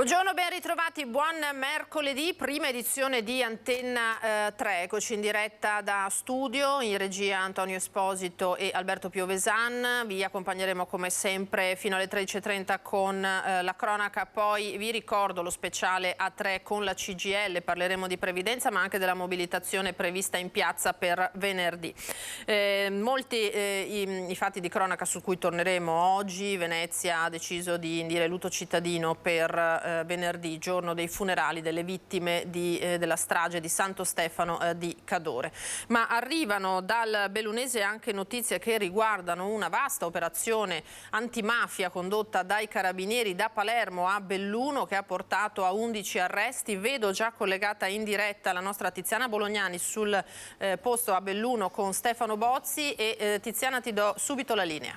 Buongiorno, ben ritrovati, buon mercoledì, prima edizione di Antenna 3, eccoci in diretta da studio, in regia Antonio Esposito e Alberto Piovesan, vi accompagneremo come sempre fino alle 13:30 con la cronaca, poi vi ricordo lo speciale A3 con la CGIL, parleremo di previdenza ma anche della mobilitazione prevista in piazza per venerdì. Molti i fatti di cronaca su cui torneremo oggi. Venezia ha deciso di indire lutto cittadino per venerdì, giorno dei funerali delle vittime della strage di Santo Stefano di Cadore. Ma arrivano dal bellunese anche notizie che riguardano una vasta operazione antimafia condotta dai carabinieri da Palermo a Belluno, che ha portato a 11 arresti. Vedo già collegata in diretta la nostra Tiziana Bolognani sul posto a Belluno con Stefano Bozzi e Tiziana, ti do subito la linea.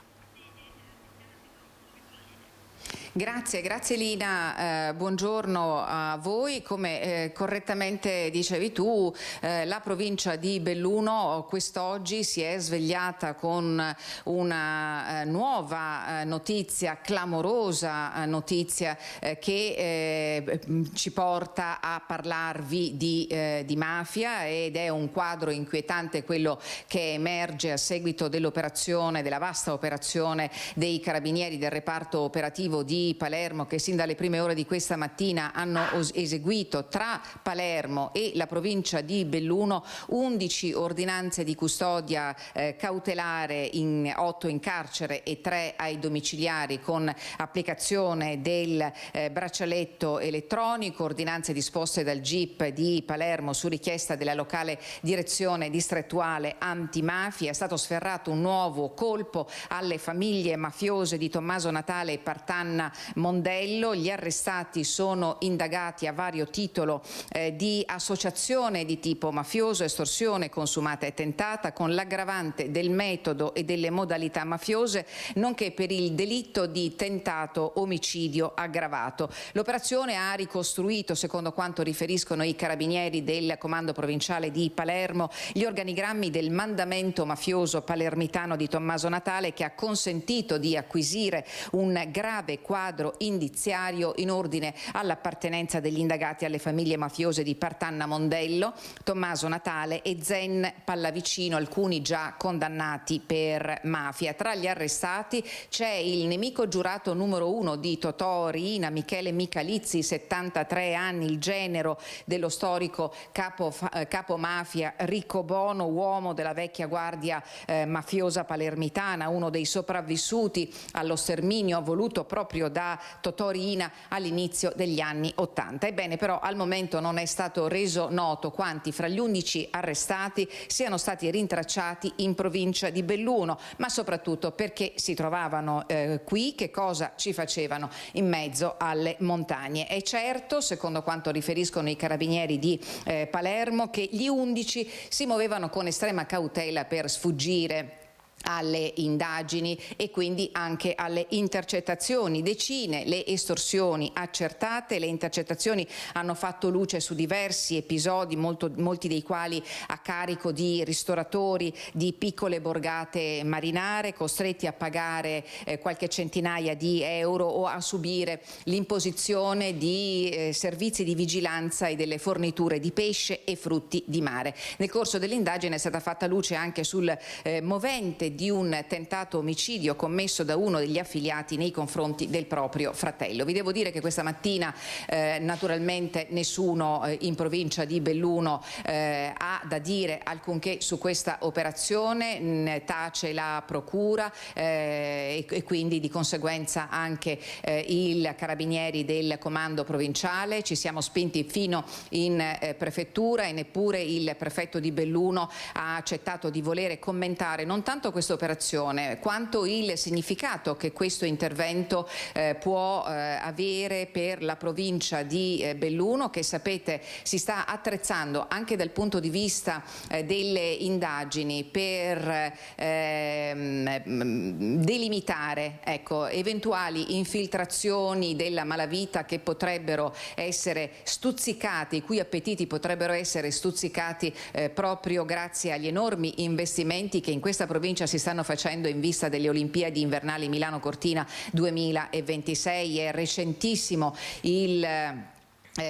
Grazie Lina, buongiorno a voi. Come correttamente dicevi tu, la provincia di Belluno quest'oggi si è svegliata con una nuova notizia, clamorosa notizia che ci porta a parlarvi di mafia, ed è un quadro inquietante quello che emerge a seguito dell'operazione, della vasta operazione dei carabinieri del reparto operativo di Palermo, che sin dalle prime ore di questa mattina hanno eseguito tra Palermo e la provincia di Belluno 11 ordinanze di custodia cautelare, 8 in carcere e 3 ai domiciliari, con applicazione del braccialetto elettronico, ordinanze disposte dal GIP di Palermo su richiesta della locale direzione distrettuale antimafia. È stato sferrato un nuovo colpo alle famiglie mafiose di Tommaso Natale e Partanna Mondello. Gli arrestati sono indagati a vario titolo di associazione di tipo mafioso, estorsione consumata e tentata, con l'aggravante del metodo e delle modalità mafiose, nonché per il delitto di tentato omicidio aggravato. L'operazione ha ricostruito, secondo quanto riferiscono i carabinieri del comando provinciale di Palermo, gli organigrammi del mandamento mafioso palermitano di Tommaso Natale, che ha consentito di acquisire un grave quadro indiziario in ordine all'appartenenza degli indagati alle famiglie mafiose di Partanna Mondello, Tommaso Natale e Zen Pallavicino, alcuni già condannati per mafia. Tra gli arrestati c'è il nemico giurato numero 1 di Totò Riina, Michele Michalizzi, 73 anni, il genero dello storico capo mafia Ricco Bono, uomo della vecchia guardia mafiosa palermitana, uno dei sopravvissuti allo sterminio voluto proprio da Totò Riina all'inizio degli anni '80. Ebbene, però al momento non è stato reso noto quanti fra gli 11 arrestati siano stati rintracciati in provincia di Belluno, ma soprattutto perché si trovavano qui, che cosa ci facevano in mezzo alle montagne. È certo, secondo quanto riferiscono i carabinieri di Palermo, che gli 11 si muovevano con estrema cautela per sfuggire alle indagini e quindi anche alle intercettazioni. Decine le estorsioni accertate, le intercettazioni hanno fatto luce su diversi episodi, molti dei quali a carico di ristoratori di piccole borgate marinare, costretti a pagare qualche centinaia di euro o a subire l'imposizione di servizi di vigilanza e delle forniture di pesce e frutti di mare. Nel corso dell'indagine è stata fatta luce anche sul movente di un tentato omicidio commesso da uno degli affiliati nei confronti del proprio fratello. Vi devo dire che questa mattina naturalmente nessuno in provincia di Belluno ha da dire alcunché su questa operazione, tace la procura e quindi di conseguenza anche i carabinieri del comando provinciale. Ci siamo spinti fino in prefettura e neppure il prefetto di Belluno ha accettato di volere commentare non tanto questa operazione quanto il significato che questo intervento può avere per la provincia di Belluno, che sapete si sta attrezzando anche dal punto di vista delle indagini per delimitare, ecco, eventuali infiltrazioni della malavita che potrebbero essere stuzzicati, i cui appetiti potrebbero essere stuzzicati proprio grazie agli enormi investimenti che in questa provincia si si stanno facendo in vista delle Olimpiadi invernali Milano-Cortina 2026. È recentissimo il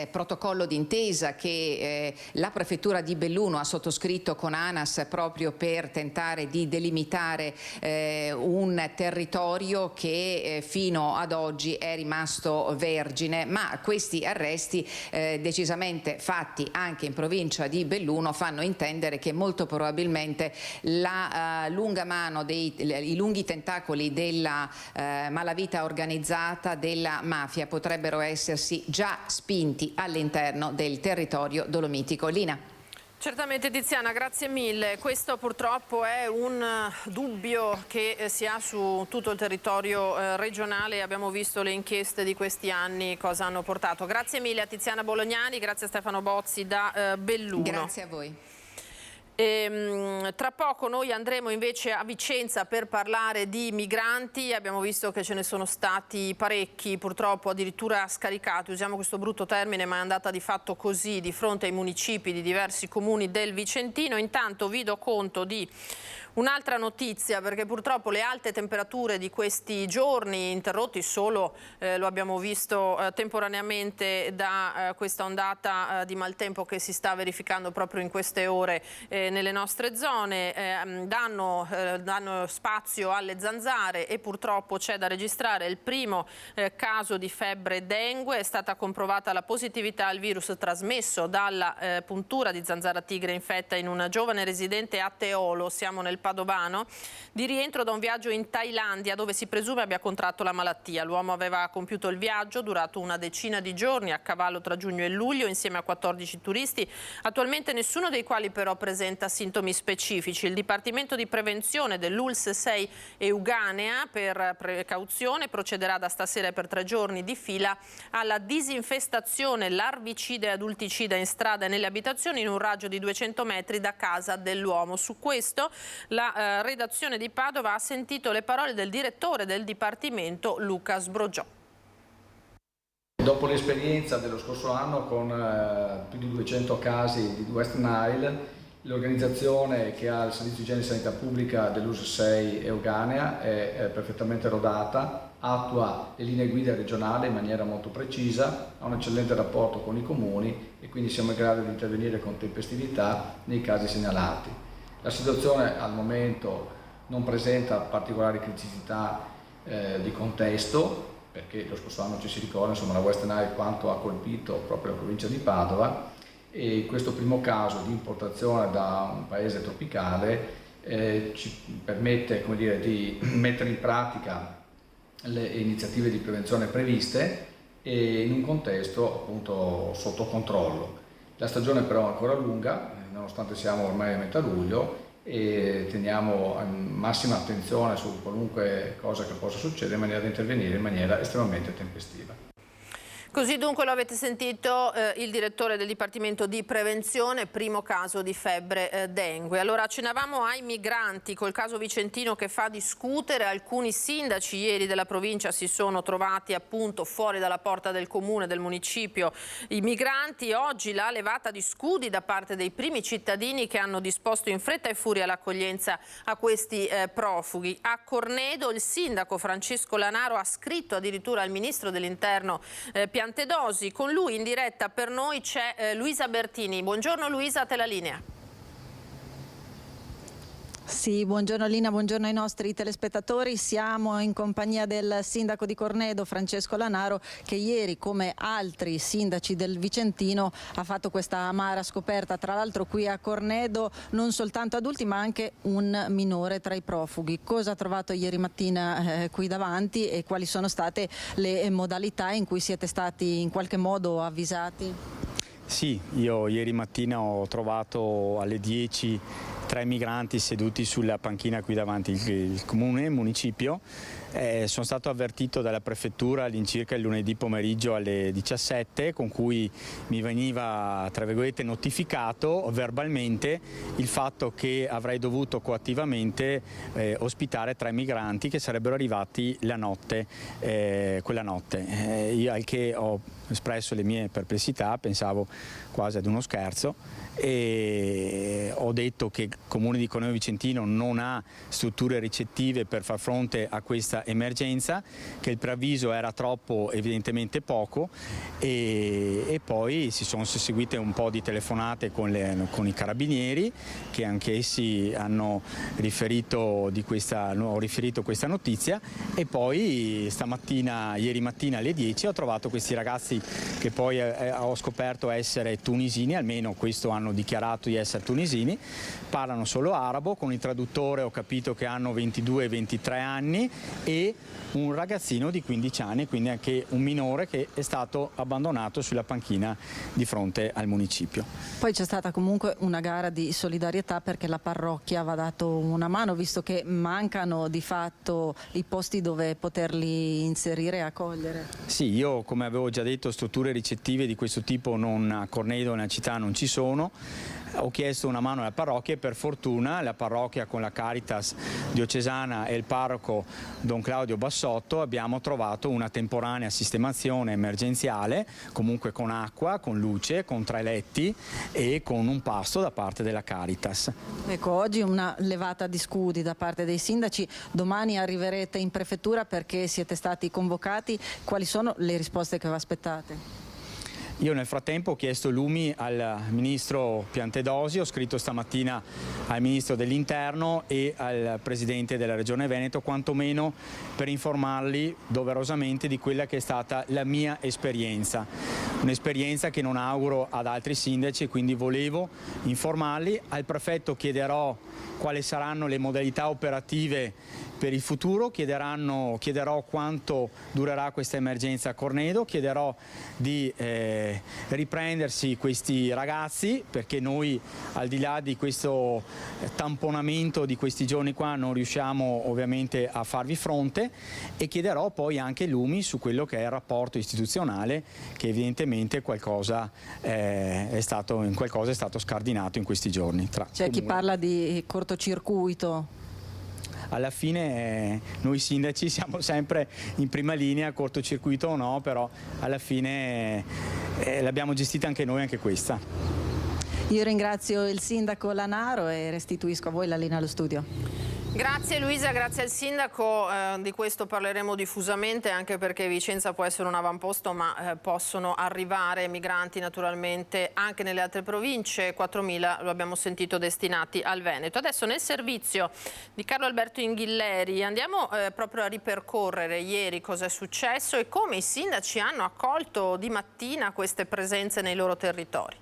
protocollo d'intesa che la prefettura di Belluno ha sottoscritto con ANAS proprio per tentare di delimitare un territorio che fino ad oggi è rimasto vergine, ma questi arresti decisamente fatti anche in provincia di Belluno fanno intendere che molto probabilmente la lunga mano, i lunghi tentacoli della malavita organizzata, della mafia, potrebbero essersi già spinti all'interno del territorio dolomitico. Lina. Certamente Tiziana, grazie mille. Questo purtroppo è un dubbio che si ha su tutto il territorio regionale. Abbiamo visto le inchieste di questi anni cosa hanno portato. Grazie mille a Tiziana Bolognani, grazie a Stefano Bozzi da Belluno. Grazie a voi. Tra poco noi andremo invece a Vicenza per parlare di migranti. Abbiamo visto che ce ne sono stati parecchi, purtroppo addirittura scaricati, usiamo questo brutto termine ma è andata di fatto così, di fronte ai municipi di diversi comuni del Vicentino. Intanto vi do conto di un'altra notizia, perché purtroppo le alte temperature di questi giorni, interrotti solo, lo abbiamo visto temporaneamente da questa ondata di maltempo che si sta verificando proprio in queste ore nelle nostre zone, danno spazio alle zanzare e purtroppo c'è da registrare il primo caso di febbre dengue. È stata comprovata la positività al virus trasmesso dalla puntura di zanzara tigre infetta in una giovane residente a Teolo, siamo nel Padovano, di rientro da un viaggio in Thailandia dove si presume abbia contratto la malattia. L'uomo aveva compiuto il viaggio durato una decina di giorni a cavallo tra giugno e luglio insieme a 14 turisti, attualmente nessuno dei quali però presenta sintomi specifici. Il Dipartimento di Prevenzione dell'ULSS 6 Euganea per precauzione procederà da stasera per 3 giorni di fila alla disinfestazione larvicida e adulticida in strada e nelle abitazioni in un raggio di 200 metri da casa dell'uomo. Su questo la redazione di Padova ha sentito le parole del direttore del Dipartimento Luca Sbrogiò. Dopo l'esperienza dello scorso anno con più di 200 casi di West Nile, l'organizzazione che ha il Servizio di Igiene e Sanità Pubblica dell'ULSS 6 Euganea è perfettamente rodata, attua le linee guida regionali in maniera molto precisa, ha un eccellente rapporto con i comuni e quindi siamo in grado di intervenire con tempestività nei casi segnalati. La situazione al momento non presenta particolari criticità di contesto, perché lo scorso anno ci si ricorda, insomma, la West Nile quanto ha colpito proprio la provincia di Padova, e questo primo caso di importazione da un paese tropicale ci permette, come dire, di mettere in pratica le iniziative di prevenzione previste e in un contesto appunto sotto controllo. La stagione però è ancora lunga, nonostante siamo ormai a metà luglio, e teniamo massima attenzione su qualunque cosa che possa succedere in maniera da intervenire in maniera estremamente tempestiva. Così dunque lo avete sentito il direttore del Dipartimento di Prevenzione, primo caso di febbre dengue. Allora accennavamo ai migranti col caso vicentino che fa discutere. Alcuni sindaci ieri della provincia si sono trovati appunto fuori dalla porta del comune, del municipio, i migranti. Oggi la levata di scudi da parte dei primi cittadini che hanno disposto in fretta e furia l'accoglienza a questi profughi. A Cornedo il sindaco Francesco Lanaro ha scritto addirittura al ministro dell'Interno Piantedosi. Con lui in diretta per noi c'è Luisa Bertini. Buongiorno Luisa, a te la linea. Sì, buongiorno Lina, buongiorno ai nostri telespettatori. Siamo in compagnia del sindaco di Cornedo, Francesco Lanaro, che ieri, come altri sindaci del Vicentino, ha fatto questa amara scoperta. Tra l'altro qui a Cornedo non soltanto adulti ma anche un minore tra i profughi. Cosa ha trovato ieri mattina qui davanti e quali sono state le modalità in cui siete stati in qualche modo avvisati? Sì, io ieri mattina ho trovato alle 10 3 migranti seduti sulla panchina qui davanti il comune, il municipio. Sono stato avvertito dalla prefettura all'incirca il lunedì pomeriggio alle 17, con cui mi veniva, tra virgolette, notificato verbalmente il fatto che avrei dovuto coattivamente ospitare 3 migranti che sarebbero arrivati la notte, quella notte. Io al che ho espresso le mie perplessità, pensavo quasi ad uno scherzo, e ho detto che il Comune di Cornedo Vicentino non ha strutture ricettive per far fronte a questa emergenza, che il preavviso era troppo, evidentemente poco, e poi si sono seguite un po' di telefonate con i carabinieri, che anch'essi hanno riferito questa notizia, e poi ieri mattina alle 10 ho trovato questi ragazzi che poi ho scoperto essere tunisini, almeno questo hanno dichiarato di essere tunisini, parlano solo arabo, con il traduttore ho capito che hanno 22 e 23 anni e un ragazzino di 15 anni, quindi anche un minore che è stato abbandonato sulla panchina di fronte al municipio. Poi c'è stata comunque una gara di solidarietà perché la parrocchia aveva dato una mano, visto che mancano di fatto i posti dove poterli inserire e accogliere. Sì, io come avevo già detto strutture ricettive di questo tipo a Cornedo, nella città, non ci sono. Ho chiesto una mano alla parrocchia e per fortuna la parrocchia con la Caritas diocesana e il parroco Don Claudio Bassotto abbiamo trovato una temporanea sistemazione emergenziale, comunque con acqua, con luce, con 3 letti e con un pasto da parte della Caritas. Ecco, oggi una levata di scudi da parte dei sindaci, domani arriverete in prefettura perché siete stati convocati, quali sono le risposte che vi aspettate? Io nel frattempo ho chiesto lumi al ministro Piantedosi, ho scritto stamattina al ministro dell'Interno e al presidente della Regione Veneto, quantomeno per informarli doverosamente di quella che è stata la mia esperienza. Un'esperienza che non auguro ad altri sindaci, quindi volevo informarli. Al prefetto chiederò quali saranno le modalità operative per il futuro, chiederò quanto durerà questa emergenza a Cornedo, chiederò di riprendersi questi ragazzi, perché noi al di là di questo tamponamento di questi giorni qua non riusciamo ovviamente a farvi fronte, e chiederò poi anche lumi su quello che è il rapporto istituzionale, che evidentemente in qualcosa è stato scardinato in questi giorni. C'è chi parla di cortocircuito. Alla fine noi sindaci siamo sempre in prima linea, cortocircuito o no, però alla fine l'abbiamo gestita anche noi, anche questa. Io ringrazio il sindaco Lanaro e restituisco a voi la linea allo studio. Grazie Luisa, grazie al sindaco, di questo parleremo diffusamente anche perché Vicenza può essere un avamposto, ma possono arrivare migranti naturalmente anche nelle altre province, 4.000 lo abbiamo sentito destinati al Veneto. Adesso nel servizio di Carlo Alberto Inghilleri andiamo proprio a ripercorrere ieri cosa è successo e come i sindaci hanno accolto di mattina queste presenze nei loro territori.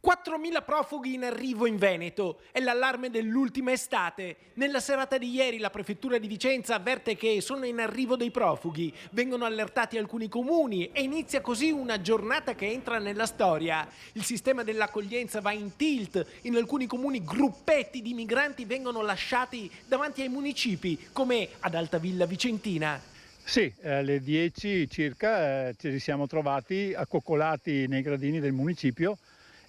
4.000 profughi in arrivo in Veneto, è l'allarme dell'ultima estate. Nella serata di ieri la prefettura di Vicenza avverte che sono in arrivo dei profughi, vengono allertati alcuni comuni e inizia così una giornata che entra nella storia. Il sistema dell'accoglienza va in tilt, in alcuni comuni gruppetti di migranti vengono lasciati davanti ai municipi, come ad Altavilla Vicentina. Sì, alle 10 circa ci siamo trovati accoccolati nei gradini del municipio.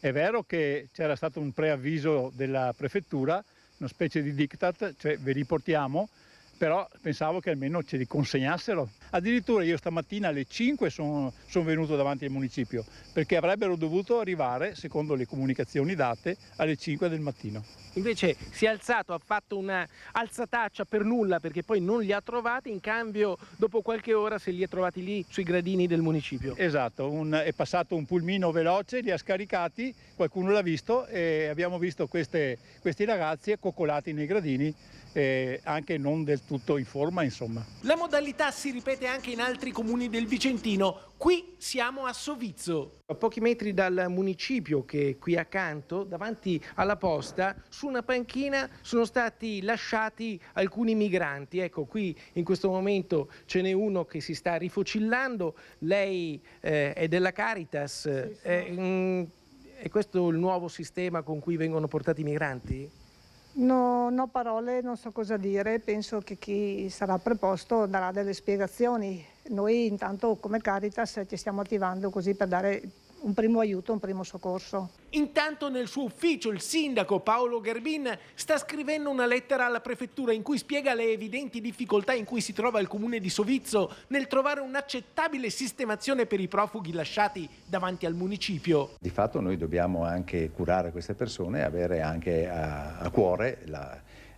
È vero che c'era stato un preavviso della prefettura, una specie di diktat, cioè ve li portiamo, però pensavo che almeno ce li consegnassero. Addirittura io stamattina alle 5 sono venuto davanti al municipio, perché avrebbero dovuto arrivare, secondo le comunicazioni date, alle 5 del mattino. Invece si è alzato, ha fatto una alzataccia per nulla perché poi non li ha trovati, in cambio dopo qualche ora se li ha trovati lì sui gradini del municipio. Esatto, è passato un pulmino veloce, li ha scaricati, qualcuno l'ha visto e abbiamo visto questi ragazzi accoccolati nei gradini, anche non del tutto in forma, insomma. La modalità si ripete anche in altri comuni del Vicentino. Qui siamo a Sovizzo, a pochi metri dal municipio che è qui accanto, davanti alla posta, su una panchina sono stati lasciati alcuni migranti. Ecco, qui in questo momento ce n'è uno che si sta rifocillando, lei è della Caritas. È questo il nuovo sistema con cui vengono portati i migranti? No, no parole, non so cosa dire, penso che chi sarà preposto darà delle spiegazioni. Noi intanto come Caritas ci stiamo attivando così per dare un primo aiuto, un primo soccorso. Intanto nel suo ufficio il sindaco Paolo Garbin sta scrivendo una lettera alla prefettura in cui spiega le evidenti difficoltà in cui si trova il comune di Sovizzo nel trovare un'accettabile sistemazione per i profughi lasciati davanti al municipio. Di fatto noi dobbiamo anche curare queste persone e avere anche a cuore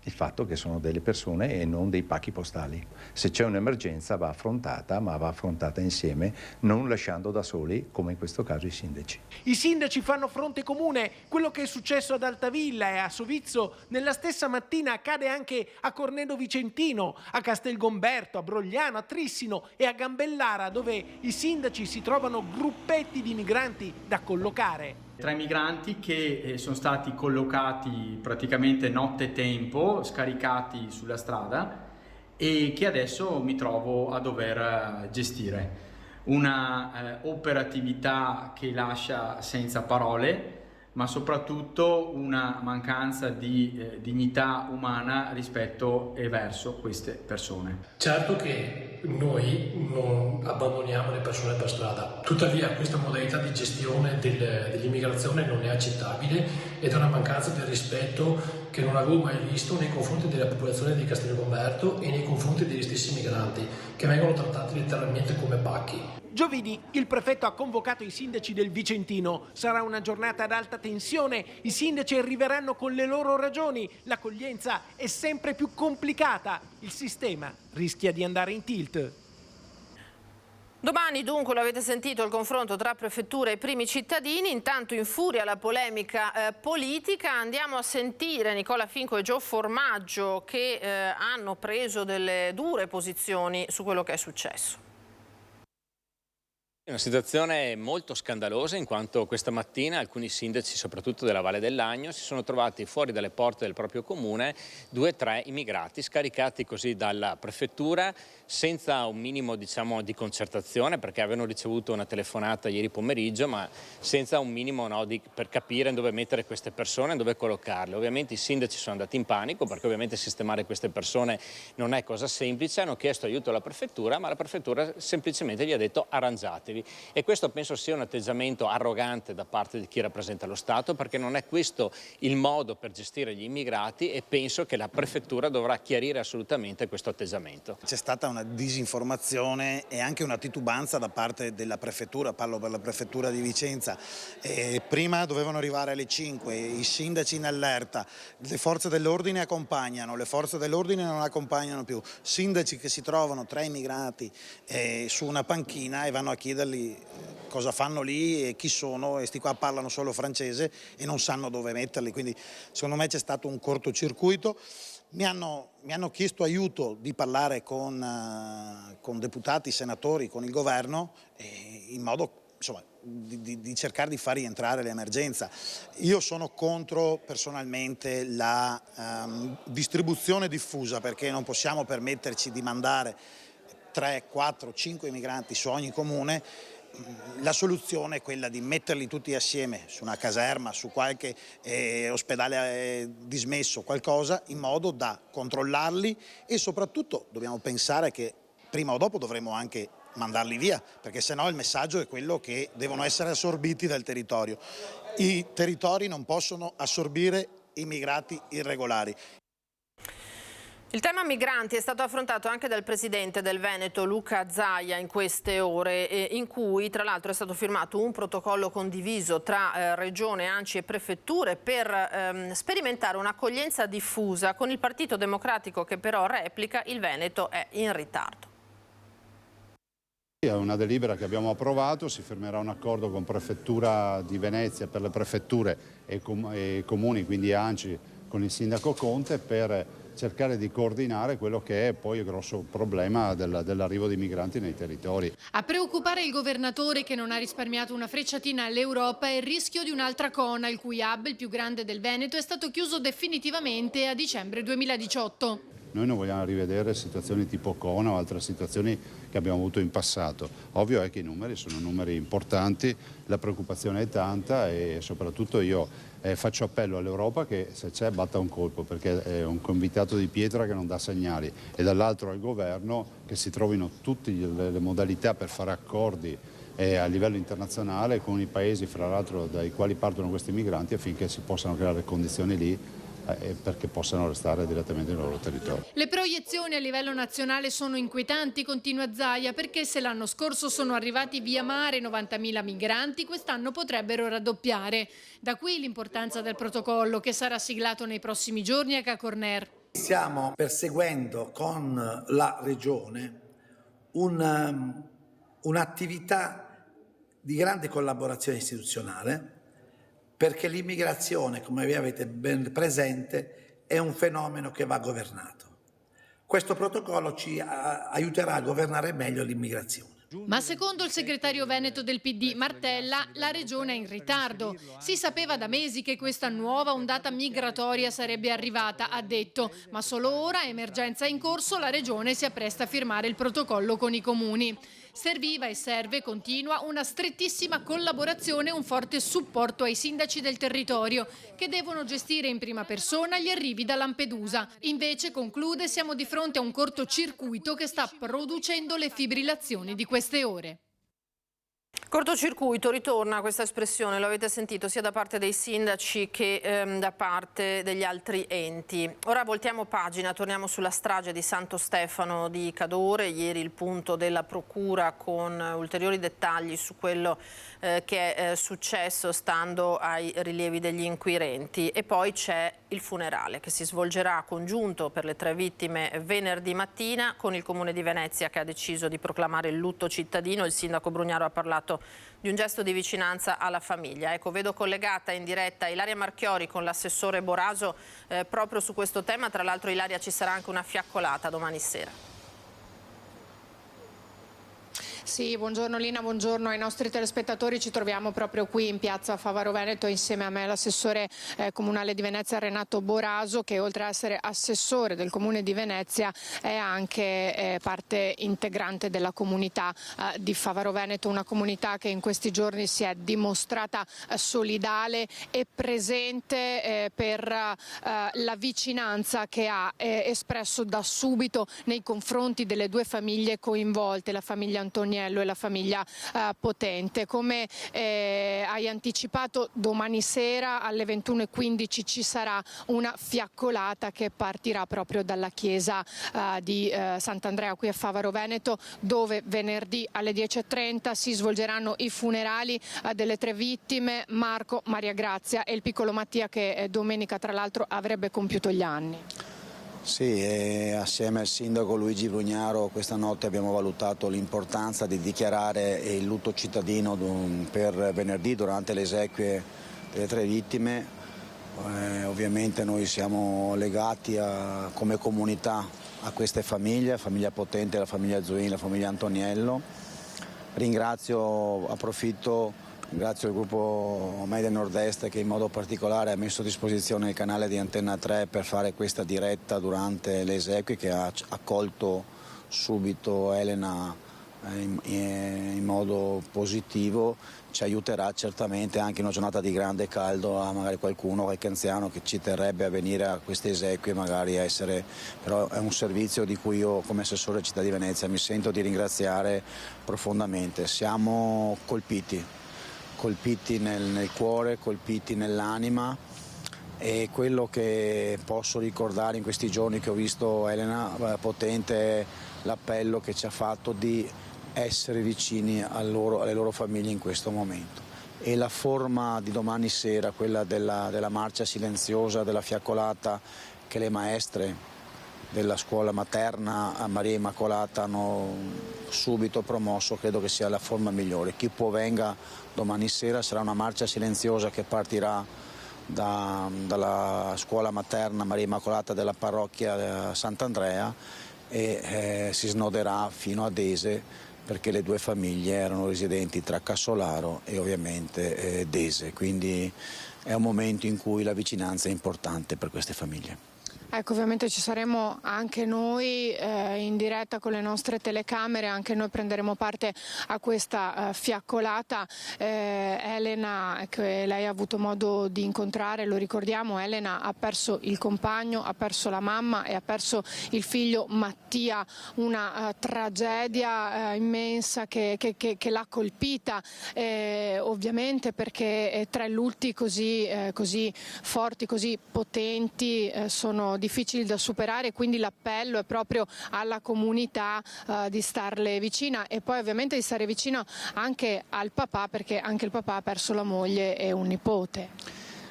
il fatto che sono delle persone e non dei pacchi postali. Se c'è un'emergenza va affrontata, ma va affrontata insieme, non lasciando da soli, come in questo caso, i sindaci. I sindaci fanno fronte comune. Quello che è successo ad Altavilla e a Sovizzo nella stessa mattina accade anche a Cornedo Vicentino, a Castelgomberto, a Brogliano, a Trissino e a Gambellara, dove i sindaci si trovano gruppetti di migranti da collocare. 3 migranti che sono stati collocati praticamente nottetempo, scaricati sulla strada e che adesso mi trovo a dover gestire. Una operatività che lascia senza parole, ma soprattutto una mancanza di dignità umana rispetto e verso queste persone. Certo che noi non abbandoniamo le persone per strada, tuttavia questa modalità di gestione dell'immigrazione non è accettabile ed è una mancanza di rispetto che non avevo mai visto nei confronti della popolazione di Castelgomberto e nei confronti degli stessi migranti, che vengono trattati letteralmente come pacchi. Giovedì il prefetto ha convocato i sindaci del Vicentino. Sarà una giornata ad alta tensione. I sindaci arriveranno con le loro ragioni. L'accoglienza è sempre più complicata. Il sistema rischia di andare in tilt. Domani dunque, lo avete sentito, il confronto tra prefettura e primi cittadini. Intanto in furia la polemica politica. Andiamo a sentire Nicola Finco e Gio Formaggio che hanno preso delle dure posizioni su quello che è successo. È una situazione molto scandalosa in quanto questa mattina alcuni sindaci, soprattutto della Valle del Lagno, si sono trovati fuori dalle porte del proprio comune 2 o 3 immigrati scaricati così dalla prefettura senza un minimo di concertazione, perché avevano ricevuto una telefonata ieri pomeriggio, ma senza un minimo per capire dove mettere queste persone e dove collocarle. Ovviamente i sindaci sono andati in panico perché ovviamente sistemare queste persone non è cosa semplice, hanno chiesto aiuto alla prefettura, ma la prefettura semplicemente gli ha detto arrangiatevi. E questo penso sia un atteggiamento arrogante da parte di chi rappresenta lo Stato, perché non è questo il modo per gestire gli immigrati e penso che la prefettura dovrà chiarire assolutamente questo atteggiamento. C'è stata una disinformazione e anche una titubanza da parte della prefettura, parlo per la prefettura di Vicenza. Prima dovevano arrivare alle 5, i sindaci in allerta, le forze dell'ordine accompagnano, le forze dell'ordine non accompagnano più, sindaci che si trovano 3 immigrati su una panchina e vanno a chiedergli cosa fanno lì e chi sono, e sti qua parlano solo francese e non sanno dove metterli, quindi secondo me c'è stato un cortocircuito. Mi hanno chiesto aiuto di parlare con deputati, senatori, con il governo, in modo di cercare di far rientrare l'emergenza. Io sono contro personalmente la distribuzione diffusa, perché non possiamo permetterci di mandare 3, 4, 5 migranti su ogni comune. La soluzione è quella di metterli tutti assieme su una caserma, su qualche ospedale dismesso, qualcosa, in modo da controllarli, e soprattutto dobbiamo pensare che prima o dopo dovremo anche mandarli via, perché sennò il messaggio è quello che devono essere assorbiti dal territorio. I territori non possono assorbire immigrati irregolari. Il tema migranti è stato affrontato anche dal presidente del Veneto Luca Zaia in queste ore, in cui tra l'altro è stato firmato un protocollo condiviso tra Regione, ANCI e Prefetture per sperimentare un'accoglienza diffusa. Con il Partito Democratico che però replica, il Veneto è in ritardo. È una delibera che abbiamo approvato, si firmerà un accordo con Prefettura di Venezia per le prefetture e comuni, quindi ANCI con il sindaco Conte, per cercare di coordinare quello che è poi il grosso problema dell'arrivo di migranti nei territori. A preoccupare il governatore, che non ha risparmiato una frecciatina all'Europa, è il rischio di un'altra Cona, il cui hub, il più grande del Veneto, è stato chiuso definitivamente a dicembre 2018. Noi non vogliamo rivedere situazioni tipo Cona o altre situazioni che abbiamo avuto in passato. Ovvio è che i numeri sono numeri importanti, la preoccupazione è tanta e soprattutto io faccio appello all'Europa che se c'è batta un colpo, perché è un convitato di pietra che non dà segnali, e dall'altro al governo che si trovino tutte le modalità per fare accordi a livello internazionale con i paesi fra l'altro dai quali partono questi migranti affinché si possano creare condizioni lì perché possano restare direttamente nel loro territorio. Le proiezioni a livello nazionale sono inquietanti, continua Zaia, perché se l'anno scorso sono arrivati via mare 90.000 migranti, quest'anno potrebbero raddoppiare. Da qui l'importanza del protocollo che sarà siglato nei prossimi giorni a Cacorner. Stiamo perseguendo con la Regione un'attività di grande collaborazione istituzionale, perché l'immigrazione, come vi avete ben presente, è un fenomeno che va governato. Questo protocollo ci aiuterà a governare meglio l'immigrazione. Ma secondo il segretario veneto del PD Martella, la regione è in ritardo. Si sapeva da mesi che questa nuova ondata migratoria sarebbe arrivata, ha detto, ma solo ora, emergenza in corso, la regione si appresta a firmare il protocollo con i comuni. Serviva e serve, continua, una strettissima collaborazione e un forte supporto ai sindaci del territorio che devono gestire in prima persona gli arrivi da Lampedusa. Invece, conclude, siamo di fronte a un cortocircuito che sta producendo le fibrillazioni di queste ore. Cortocircuito, ritorna questa espressione, lo avete sentito sia da parte dei sindaci che da parte degli altri enti. Ora voltiamo pagina, torniamo sulla strage di Santo Stefano di Cadore. Ieri il punto della procura con ulteriori dettagli su quello che è successo stando ai rilievi degli inquirenti. E poi c'è il funerale che si svolgerà a congiunto per le 3 vittime venerdì mattina con il Comune di Venezia che ha deciso di proclamare il lutto cittadino. Il sindaco Brugnaro ha parlato di un gesto di vicinanza alla famiglia. Ecco, vedo collegata in diretta Ilaria Marchiori con l'assessore Boraso proprio su questo tema. Tra l'altro, Ilaria, ci sarà anche una fiaccolata domani sera. Sì, buongiorno Lina, buongiorno ai nostri telespettatori. Ci troviamo proprio qui in piazza Favaro Veneto, insieme a me l'assessore comunale di Venezia Renato Boraso, che oltre ad essere assessore del Comune di Venezia è anche parte integrante della comunità di Favaro Veneto, una comunità che in questi giorni si è dimostrata solidale e presente per la vicinanza che ha espresso da subito nei confronti delle 2 famiglie coinvolte, la famiglia Antoniello e la famiglia Potente. Come hai anticipato, domani sera alle 21:15 ci sarà una fiaccolata che partirà proprio dalla chiesa di Sant'Andrea qui a Favaro Veneto, dove venerdì alle 10:30 si svolgeranno i funerali delle 3 vittime, Marco, Maria Grazia e il piccolo Mattia, che domenica tra l'altro avrebbe compiuto gli anni. Sì, assieme al sindaco Luigi Brugnaro questa notte abbiamo valutato l'importanza di dichiarare il lutto cittadino per venerdì durante le esequie delle 3 vittime. Ovviamente noi siamo legati come comunità a queste famiglie, la famiglia Potente, la famiglia Zuini, la famiglia Antoniello. Ringrazio il gruppo Media Nord-Est che in modo particolare ha messo a disposizione il canale di Antenna 3 per fare questa diretta durante le esequie, che ha accolto subito Elena in modo positivo. Ci aiuterà certamente anche in una giornata di grande caldo a magari qualche anziano che ci terrebbe a venire a queste esequie, magari però è un servizio di cui io come assessore città di Venezia mi sento di ringraziare profondamente. Siamo colpiti nel cuore, colpiti nell'anima, e quello che posso ricordare in questi giorni che ho visto Elena Potente è l'appello che ci ha fatto di essere vicini alle loro famiglie in questo momento. E la forma di domani sera, quella della marcia silenziosa, della fiaccolata che le maestre della scuola materna a Maria Immacolata hanno subito promosso, credo che sia la forma migliore. Chi può venga domani sera, sarà una marcia silenziosa che partirà dalla scuola materna Maria Immacolata della parrocchia Sant'Andrea e si snoderà fino a Dese, perché le 2 famiglie erano residenti tra Cassolaro e ovviamente Dese, quindi è un momento in cui la vicinanza è importante per queste famiglie. Ecco, ovviamente ci saremo anche noi in diretta con le nostre telecamere, anche noi prenderemo parte a questa fiaccolata. Elena, che lei ha avuto modo di incontrare, lo ricordiamo, Elena ha perso il compagno, ha perso la mamma e ha perso il figlio Mattia, una tragedia immensa che l'ha colpita, ovviamente perché tre lutti così forti, così potenti sono difficili da superare, quindi l'appello è proprio alla comunità di starle vicina e poi ovviamente di stare vicino anche al papà, perché anche il papà ha perso la moglie e un nipote.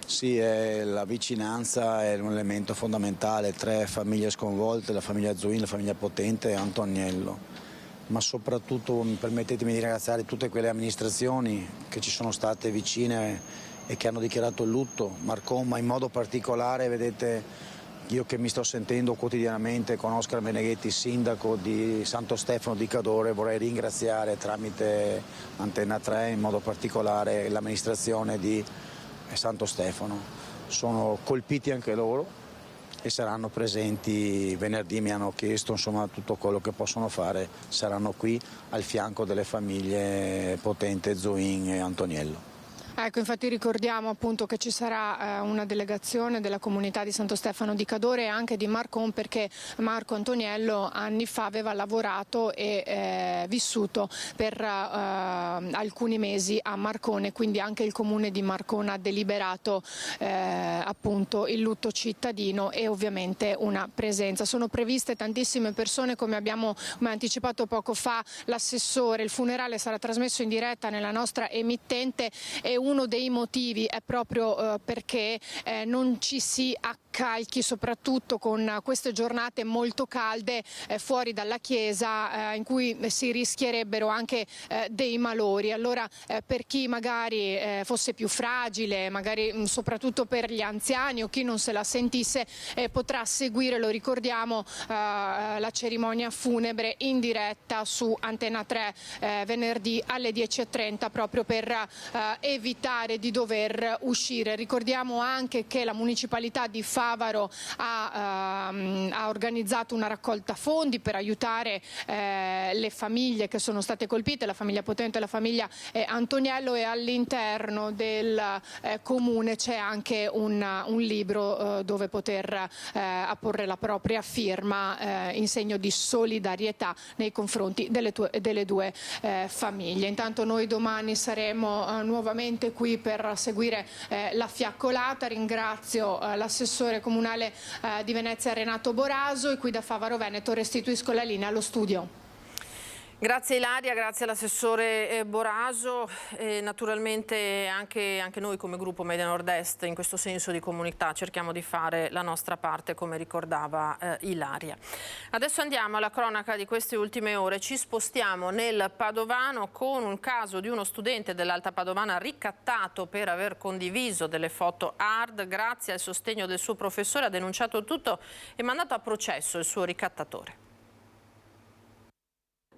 Sì, la vicinanza è un elemento fondamentale, 3 famiglie sconvolte, la famiglia Zuin, la famiglia Potente e Antoniello, ma soprattutto permettetemi di ringraziare tutte quelle amministrazioni che ci sono state vicine e che hanno dichiarato il lutto, Marcon, ma in modo particolare, vedete, io che mi sto sentendo quotidianamente con Oscar Meneghetti, sindaco di Santo Stefano di Cadore, vorrei ringraziare tramite Antenna 3 in modo particolare l'amministrazione di Santo Stefano. Sono colpiti anche loro e saranno presenti venerdì, mi hanno chiesto insomma tutto quello che possono fare, saranno qui al fianco delle famiglie Potente, Zuin e Antoniello. Ecco, infatti ricordiamo appunto che ci sarà una delegazione della comunità di Santo Stefano di Cadore e anche di Marcon, perché Marco Antoniello anni fa aveva lavorato e vissuto per alcuni mesi a Marcone, quindi anche il comune di Marcona ha deliberato appunto il lutto cittadino e ovviamente una presenza. Sono previste tantissime persone, come anticipato poco fa l'assessore, il funerale sarà trasmesso in diretta nella nostra emittente e uno dei motivi è proprio perché non ci si accalchi, soprattutto con queste giornate molto calde fuori dalla chiesa in cui si rischierebbero anche dei malori. Allora per chi magari fosse più fragile, magari soprattutto per gli anziani o chi non se la sentisse, potrà seguire, lo ricordiamo, la cerimonia funebre in diretta su Antenna 3 venerdì alle 10:30 proprio per evitare di dover uscire. Ricordiamo anche che la municipalità di Favaro ha organizzato una raccolta fondi per aiutare le famiglie che sono state colpite, la famiglia Potente e la famiglia Antoniello, e all'interno del comune c'è anche un libro dove poter apporre la propria firma in segno di solidarietà nei confronti delle due famiglie. Intanto noi domani saremo nuovamente qui per seguire la fiaccolata. Ringrazio l'assessore comunale di Venezia Renato Boraso e qui da Favaro Veneto restituisco la linea allo studio. Grazie Ilaria, grazie all'assessore Boraso e naturalmente anche noi come gruppo Media Nord-Est in questo senso di comunità cerchiamo di fare la nostra parte, come ricordava Ilaria. Adesso andiamo alla cronaca di queste ultime ore, ci spostiamo nel Padovano con un caso di uno studente dell'Alta Padovana ricattato per aver condiviso delle foto hard. Grazie al sostegno del suo professore ha denunciato tutto e mandato a processo il suo ricattatore.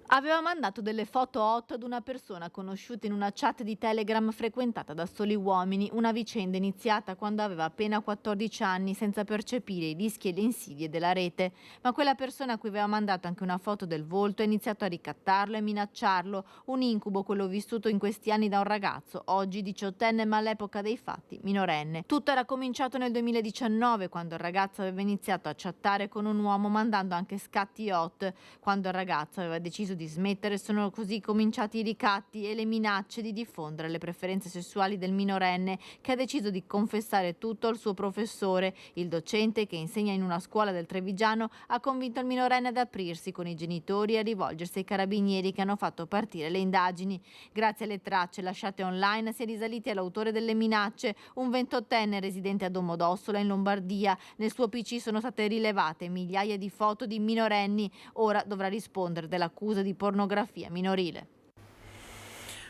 Aveva mandato delle foto hot ad una persona conosciuta in una chat di Telegram frequentata da soli uomini, una vicenda iniziata quando aveva appena 14 anni senza percepire i rischi e le insidie della rete. Ma quella persona a cui aveva mandato anche una foto del volto ha iniziato a ricattarlo e minacciarlo, un incubo quello vissuto in questi anni da un ragazzo, oggi 18enne ma all'epoca dei fatti minorenne. Tutto era cominciato nel 2019 quando il ragazzo aveva iniziato a chattare con un uomo mandando anche scatti hot. Quando il ragazzo aveva deciso di smettere sono così cominciati i ricatti e le minacce di diffondere le preferenze sessuali del minorenne, che ha deciso di confessare tutto al suo professore. Il docente, che insegna in una scuola del Trevigiano, ha convinto il minorenne ad aprirsi con i genitori e a rivolgersi ai carabinieri che hanno fatto partire le indagini. Grazie alle tracce lasciate online si è risaliti all'autore delle minacce, un 28enne residente a Domodossola in Lombardia. Nel suo PC sono state rilevate migliaia di foto di minorenni. Ora dovrà rispondere dell'accusa di pornografia minorile.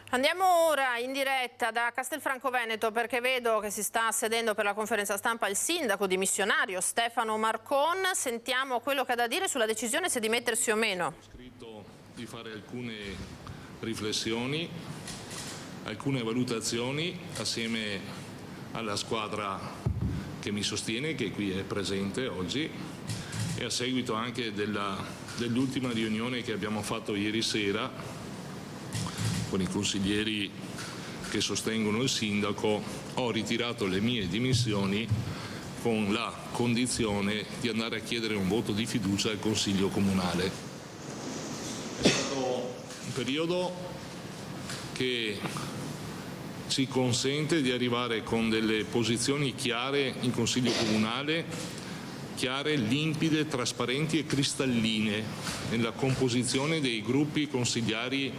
Andiamo ora in diretta da Castelfranco Veneto perché vedo che si sta sedendo per la conferenza stampa il sindaco dimissionario Stefano Marcon. Sentiamo quello che ha da dire sulla decisione se dimettersi o meno. Ho scritto di fare alcune riflessioni, alcune valutazioni assieme alla squadra che mi sostiene, che qui è presente oggi, e a seguito anche dell'ultima riunione che abbiamo fatto ieri sera con i consiglieri che sostengono il sindaco, ho ritirato le mie dimissioni con la condizione di andare a chiedere un voto di fiducia al Consiglio Comunale. È stato un periodo che ci consente di arrivare con delle posizioni chiare in Consiglio Comunale, chiare, limpide, trasparenti e cristalline nella composizione dei gruppi consigliari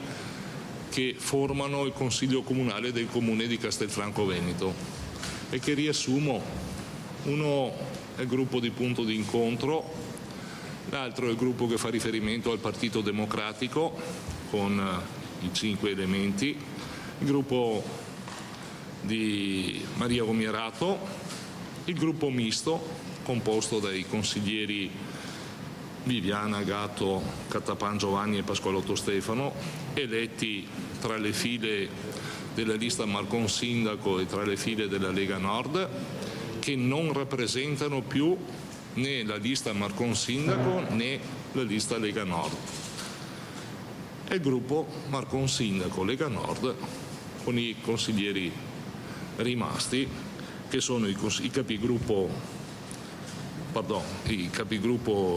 che formano il Consiglio Comunale del Comune di Castelfranco Veneto e che riassumo. Uno è il gruppo di punto di incontro, l'altro è il gruppo che fa riferimento al Partito Democratico con i 5 elementi, il gruppo di Maria Gomierato, il gruppo misto composto dai consiglieri Viviana, Gatto, Cattapan Giovanni e Pasqualotto Stefano, eletti tra le file della lista Marcon Sindaco e tra le file della Lega Nord, che non rappresentano più né la lista Marcon Sindaco né la lista Lega Nord. È il gruppo Marcon Sindaco Lega Nord con i consiglieri rimasti, che sono i capigruppo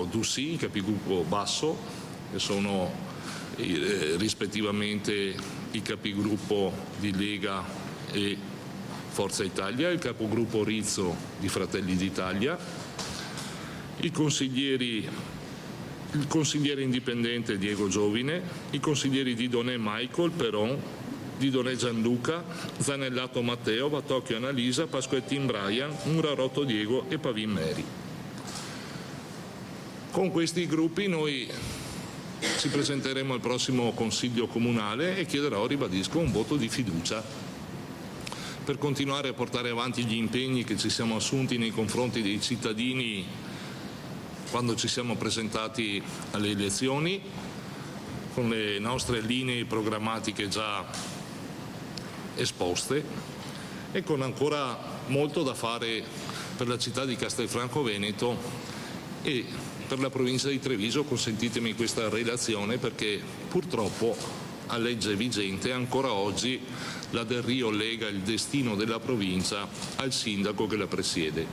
Dussi, il capogruppo Basso, che sono rispettivamente il capogruppo di Lega e Forza Italia, il capogruppo Rizzo di Fratelli d'Italia, il consigliere indipendente Diego Giovine, i consiglieri Didonè Michael, Peron, Didonè Gianluca, Zanellato Matteo, Vatocchio Annalisa, Pasquettin Brian, Murarotto Diego e Pavin Mary. Con questi gruppi noi ci presenteremo al prossimo Consiglio Comunale e chiederò, ribadisco, un voto di fiducia per continuare a portare avanti gli impegni che ci siamo assunti nei confronti dei cittadini quando ci siamo presentati alle elezioni, con le nostre linee programmatiche già esposte e con ancora molto da fare per la città di Castelfranco Veneto e per la provincia di Treviso. Consentitemi questa relazione perché purtroppo a legge vigente ancora oggi la Del Rio lega il destino della provincia al sindaco che la presiede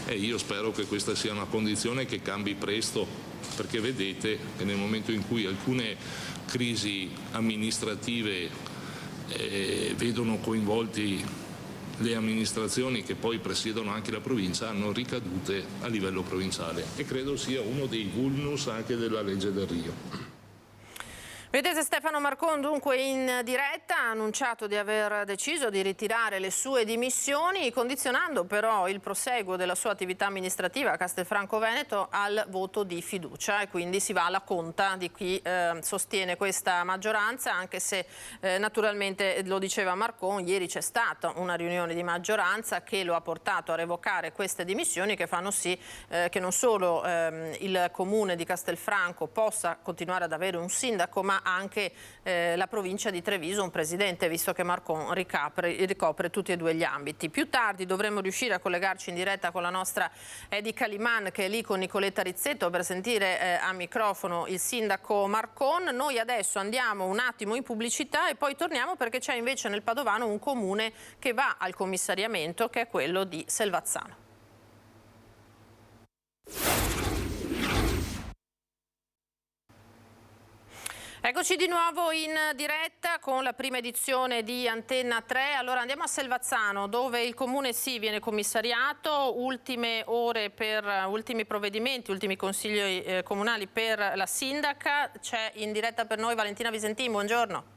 e io spero che questa sia una condizione che cambi presto, perché vedete che nel momento in cui alcune crisi amministrative vedono coinvolti le amministrazioni che poi presiedono anche la provincia, hanno ricadute a livello provinciale e credo sia uno dei vulnus anche della legge Del Rio. Vedete, Stefano Marcon dunque in diretta ha annunciato di aver deciso di ritirare le sue dimissioni, condizionando però il proseguo della sua attività amministrativa a Castelfranco Veneto al voto di fiducia e quindi si va alla conta di chi sostiene questa maggioranza, anche se naturalmente, lo diceva Marcon, ieri c'è stata una riunione di maggioranza che lo ha portato a revocare queste dimissioni che fanno sì che non solo il comune di Castelfranco possa continuare ad avere un sindaco, ma anche la provincia di Treviso un presidente, visto che Marcon ricopre tutti e due gli ambiti. Più tardi dovremo riuscire a collegarci in diretta con la nostra Edi Caliman, che è lì con Nicoletta Rizzetto, per sentire a microfono il sindaco Marcon. Noi adesso andiamo un attimo in pubblicità e poi torniamo, perché c'è invece nel Padovano un comune che va al commissariamento, che è quello di Selvazzano. Eccoci di nuovo in diretta con la prima edizione di Antenna 3. Allora andiamo a Selvazzano, dove il comune viene commissariato, ultime ore per ultimi provvedimenti, ultimi consigli comunali per la sindaca. C'è in diretta per noi Valentina Visentin, buongiorno.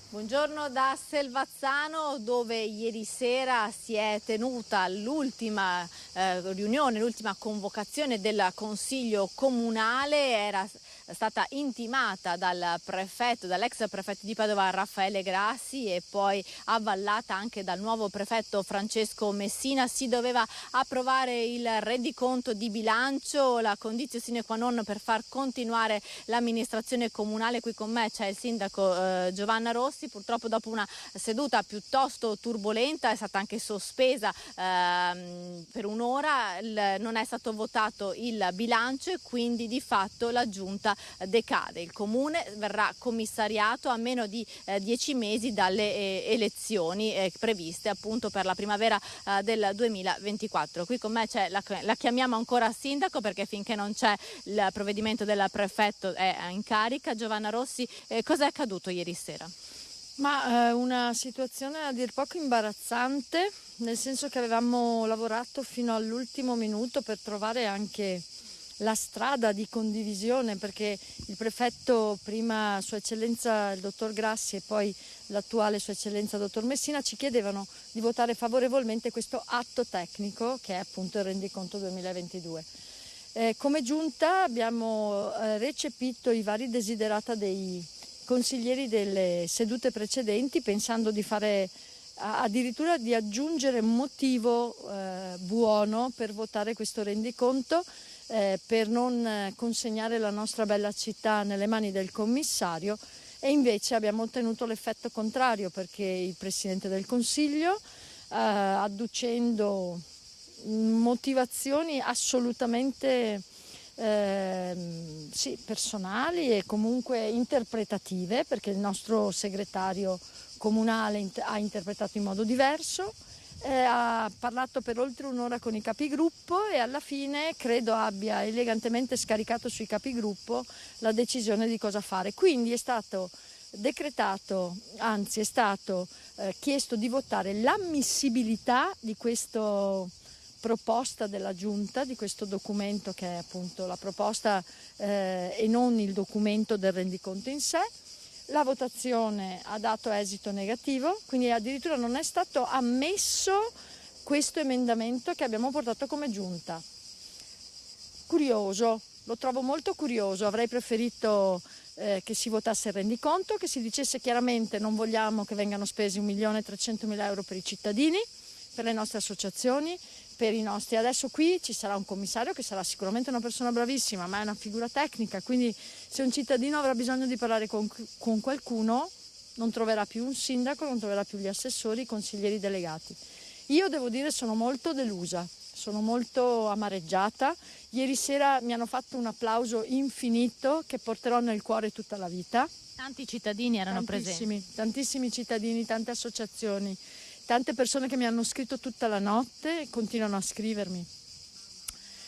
Buongiorno da Selvazzano, dove ieri sera si è tenuta l'ultima riunione, l'ultima convocazione del Consiglio Comunale. Era stata intimata dall'ex prefetto di Padova Raffaele Grassi e poi avvallata anche dal nuovo prefetto Francesco Messina. Si doveva approvare il rendiconto di bilancio, la condizio sine qua non per far continuare l'amministrazione comunale. Qui con me c'è il sindaco Giovanna Rossi. Purtroppo dopo una seduta piuttosto turbolenta è stata anche sospesa per un'ora, non è stato votato il bilancio e quindi di fatto la giunta decade. Il comune verrà commissariato a meno di 10 mesi dalle elezioni previste appunto per la primavera del 2024. Qui con me c'è, la chiamiamo ancora sindaco perché finché non c'è il provvedimento del prefetto è in carica. Giovanna Rossi, cosa è accaduto ieri sera? Ma una situazione a dir poco imbarazzante, nel senso che avevamo lavorato fino all'ultimo minuto per trovare anche la strada di condivisione, perché il prefetto, prima Sua Eccellenza il dottor Grassi e poi l'attuale Sua Eccellenza dottor Messina, ci chiedevano di votare favorevolmente questo atto tecnico che è appunto il rendiconto 2022. Come giunta abbiamo recepito i vari desiderata dei consiglieri delle sedute precedenti, pensando di fare addirittura di aggiungere un motivo buono per votare questo rendiconto, per non consegnare la nostra bella città nelle mani del commissario, e invece abbiamo ottenuto l'effetto contrario, perché il Presidente del Consiglio, adducendo motivazioni assolutamente sì, personali e comunque interpretative, perché il nostro segretario comunale ha interpretato in modo diverso, ha parlato per oltre un'ora con i capigruppo e alla fine credo abbia elegantemente scaricato sui capigruppo la decisione di cosa fare. Quindi è stato decretato, anzi è stato chiesto di votare l'ammissibilità di questa proposta della Giunta, di questo documento che è appunto la proposta e non il documento del rendiconto in sé. La votazione ha dato esito negativo, quindi addirittura non è stato ammesso questo emendamento che abbiamo portato come Giunta. Curioso, lo trovo molto curioso, avrei preferito che si votasse il rendiconto, che si dicesse chiaramente non vogliamo che vengano spesi 1.300.000 euro per i cittadini, per le nostre associazioni, per i nostri. Adesso qui ci sarà un commissario che sarà sicuramente una persona bravissima, ma è una figura tecnica, quindi se un cittadino avrà bisogno di parlare con qualcuno non troverà più un sindaco, non troverà più gli assessori, i consiglieri delegati. Io devo dire sono molto delusa, sono molto amareggiata. Ieri sera mi hanno fatto un applauso infinito che porterò nel cuore tutta la vita. Tanti cittadini erano presenti. Tantissimi cittadini, tante associazioni. Tante persone che mi hanno scritto tutta la notte e continuano a scrivermi.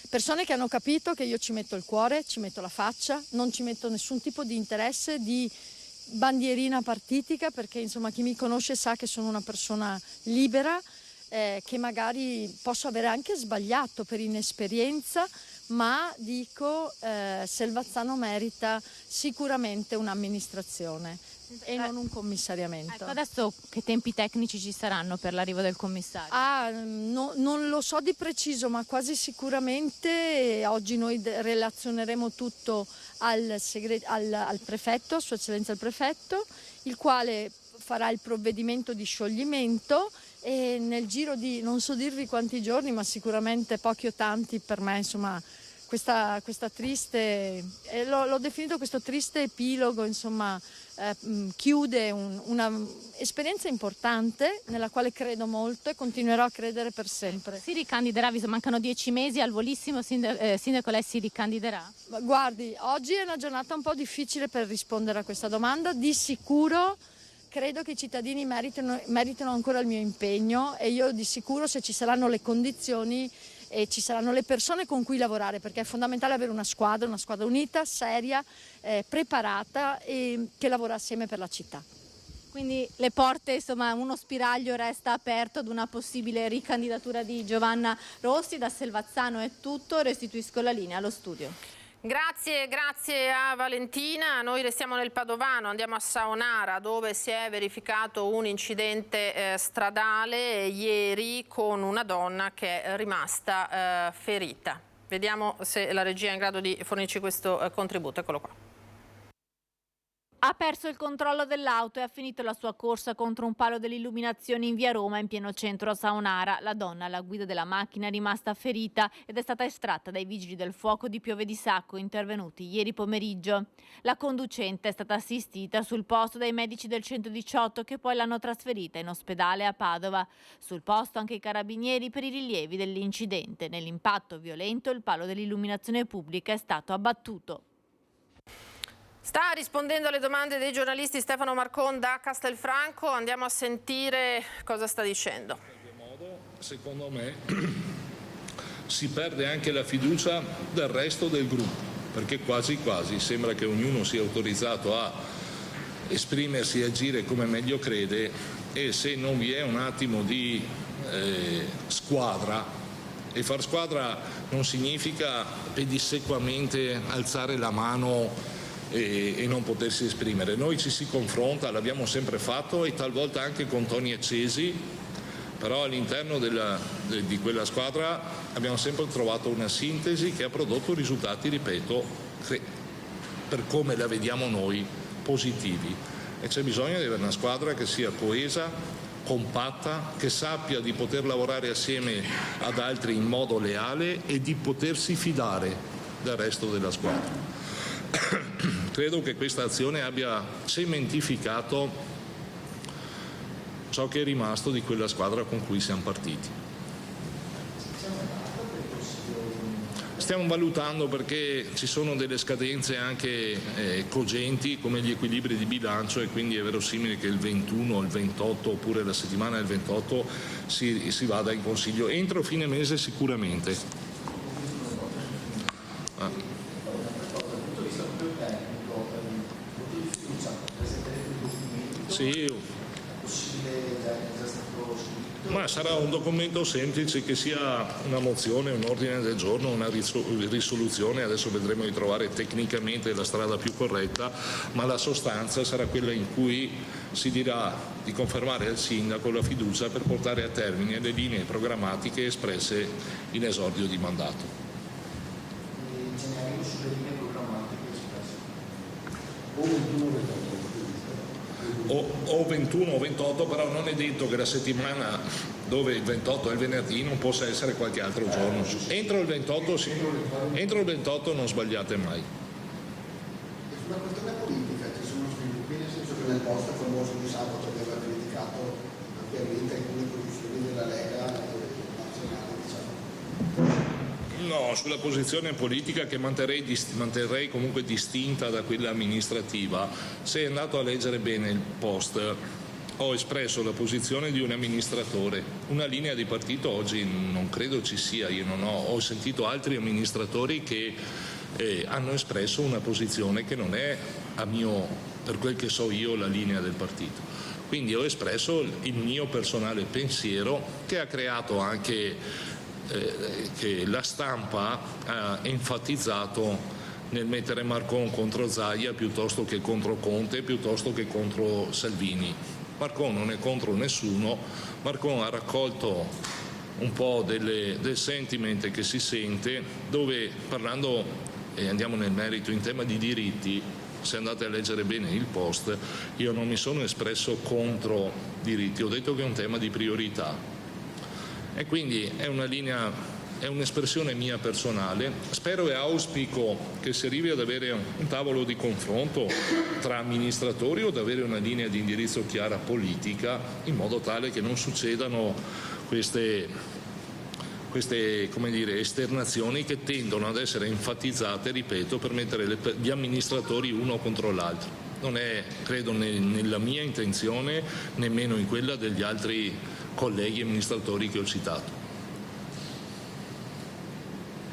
Persone che hanno capito che io ci metto il cuore, ci metto la faccia, non ci metto nessun tipo di interesse, di bandierina partitica, perché insomma chi mi conosce sa che sono una persona libera, che magari posso avere anche sbagliato per inesperienza, ma dico Selvazzano merita sicuramente un'amministrazione e non un commissariamento. Ecco, adesso che tempi tecnici ci saranno per l'arrivo del commissario? Non lo so di preciso, ma quasi sicuramente oggi noi relazioneremo tutto al prefetto, a Sua Eccellenza il prefetto, il quale farà il provvedimento di scioglimento e nel giro di non so dirvi quanti giorni, ma sicuramente pochi o tanti, per me insomma questa triste, l'ho definito questo triste epilogo, insomma chiude una esperienza importante nella quale credo molto e continuerò a credere per sempre. Si ricandiderà, visto mancano 10 mesi al volissimo, sindaco, lei si ricandiderà? Guardi, oggi è una giornata un po' difficile per rispondere a questa domanda. Di sicuro credo che i cittadini meritino ancora il mio impegno e io di sicuro, se ci saranno le condizioni e ci saranno le persone con cui lavorare, perché è fondamentale avere una squadra unita, seria, preparata e che lavora assieme per la città. Quindi le porte, insomma, uno spiraglio resta aperto ad una possibile ricandidatura di Giovanna Rossi. Da Selvazzano è tutto, restituisco la linea allo studio. Grazie a Valentina. Noi restiamo nel Padovano, andiamo a Saonara dove si è verificato un incidente stradale ieri con una donna che è rimasta ferita. Vediamo se la regia è in grado di fornirci questo contributo. Eccolo qua. Ha perso il controllo dell'auto e ha finito la sua corsa contro un palo dell'illuminazione in via Roma, in pieno centro a Saonara. La donna alla guida della macchina è rimasta ferita ed è stata estratta dai vigili del fuoco di Piove di Sacco, intervenuti ieri pomeriggio. La conducente è stata assistita sul posto dai medici del 118 che poi l'hanno trasferita in ospedale a Padova. Sul posto anche i carabinieri per i rilievi dell'incidente. Nell'impatto violento il palo dell'illuminazione pubblica è stato abbattuto. Sta rispondendo alle domande dei giornalisti Stefano Marcon da Castelfranco. Andiamo a sentire cosa sta dicendo. Secondo me si perde anche la fiducia del resto del gruppo, perché quasi quasi sembra che ognuno sia autorizzato a esprimersi e agire come meglio crede, e se non vi è un attimo di squadra, e far squadra non significa pedissequamente alzare la mano e non potersi esprimere. Noi ci si confronta, l'abbiamo sempre fatto, e talvolta anche con toni accesi, però all'interno di quella squadra abbiamo sempre trovato una sintesi che ha prodotto risultati, ripeto, per come la vediamo noi, positivi. E c'è bisogno di avere una squadra che sia coesa, compatta, che sappia di poter lavorare assieme ad altri in modo leale e di potersi fidare del resto della squadra. Credo che questa azione abbia cementificato ciò che è rimasto di quella squadra con cui siamo partiti. Stiamo valutando, perché ci sono delle scadenze anche cogenti come gli equilibri di bilancio, e quindi è verosimile che il 21, il 28 oppure la settimana del 28 si vada in consiglio entro fine mese sicuramente. Sì, ma sarà un documento semplice, che sia una mozione, un ordine del giorno, una risoluzione. Adesso vedremo di trovare tecnicamente la strada più corretta, ma la sostanza sarà quella in cui si dirà di confermare al sindaco la fiducia per portare a termine le linee programmatiche espresse in esordio di mandato. O 21 o 28, però non è detto che la settimana dove il 28 è il venerdì non possa essere qualche altro giorno. Entro il 28 sì, entro il 28 non sbagliate mai. Sulla questione politica ci sono sviluppi, nel senso che nel post famoso di sabato aveva criticato ampiamente alcune posizioni della Lega nazionale, diciamo. No, sulla posizione politica, che manterrei comunque distinta da quella amministrativa. Se è andato a leggere bene il post, ho espresso la posizione di un amministratore. Una linea di partito oggi non credo ci sia, ho sentito altri amministratori che hanno espresso una posizione che non è, per quel che so io, la linea del partito. Quindi ho espresso il mio personale pensiero, che ha creato anche che la stampa ha enfatizzato nel mettere Marcon contro Zaia piuttosto che contro Conte, piuttosto che contro Salvini. Marcon non è contro nessuno, Marcon ha raccolto un po' del sentiment che si sente, dove, parlando, e andiamo nel merito, in tema di diritti, se andate a leggere bene il post, io non mi sono espresso contro diritti, ho detto che è un tema di priorità. E quindi è una linea, è un'espressione mia personale. Spero e auspico che si arrivi ad avere un tavolo di confronto tra amministratori, o ad avere una linea di indirizzo chiara politica, in modo tale che non succedano queste come dire, esternazioni che tendono ad essere enfatizzate, ripeto, per mettere gli amministratori uno contro l'altro. Non è, credo, nella mia intenzione, nemmeno in quella degli altri colleghi amministratori che ho citato.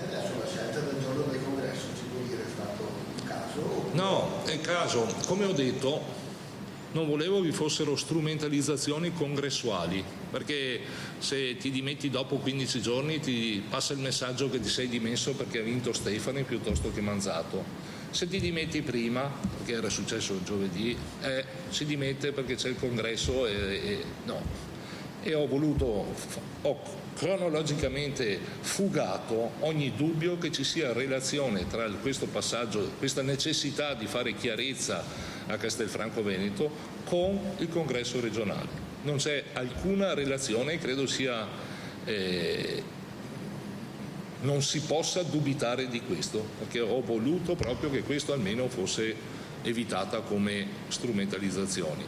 E adesso la scelta del giorno del congresso, ci può dire, è stato un caso? No, è caso. Come ho detto, non volevo vi fossero strumentalizzazioni congressuali, perché se ti dimetti dopo 15 giorni ti passa il messaggio che ti sei dimesso perché ha vinto Stefani piuttosto che Manzato. Se ti dimetti prima, perché era successo giovedì, si dimette perché c'è il congresso no. E ho cronologicamente fugato ogni dubbio che ci sia relazione tra questo passaggio, questa necessità di fare chiarezza a Castelfranco Veneto con il congresso regionale. Non c'è alcuna relazione, credo sia non si possa dubitare di questo, perché ho voluto proprio che questo almeno fosse evitata come strumentalizzazioni.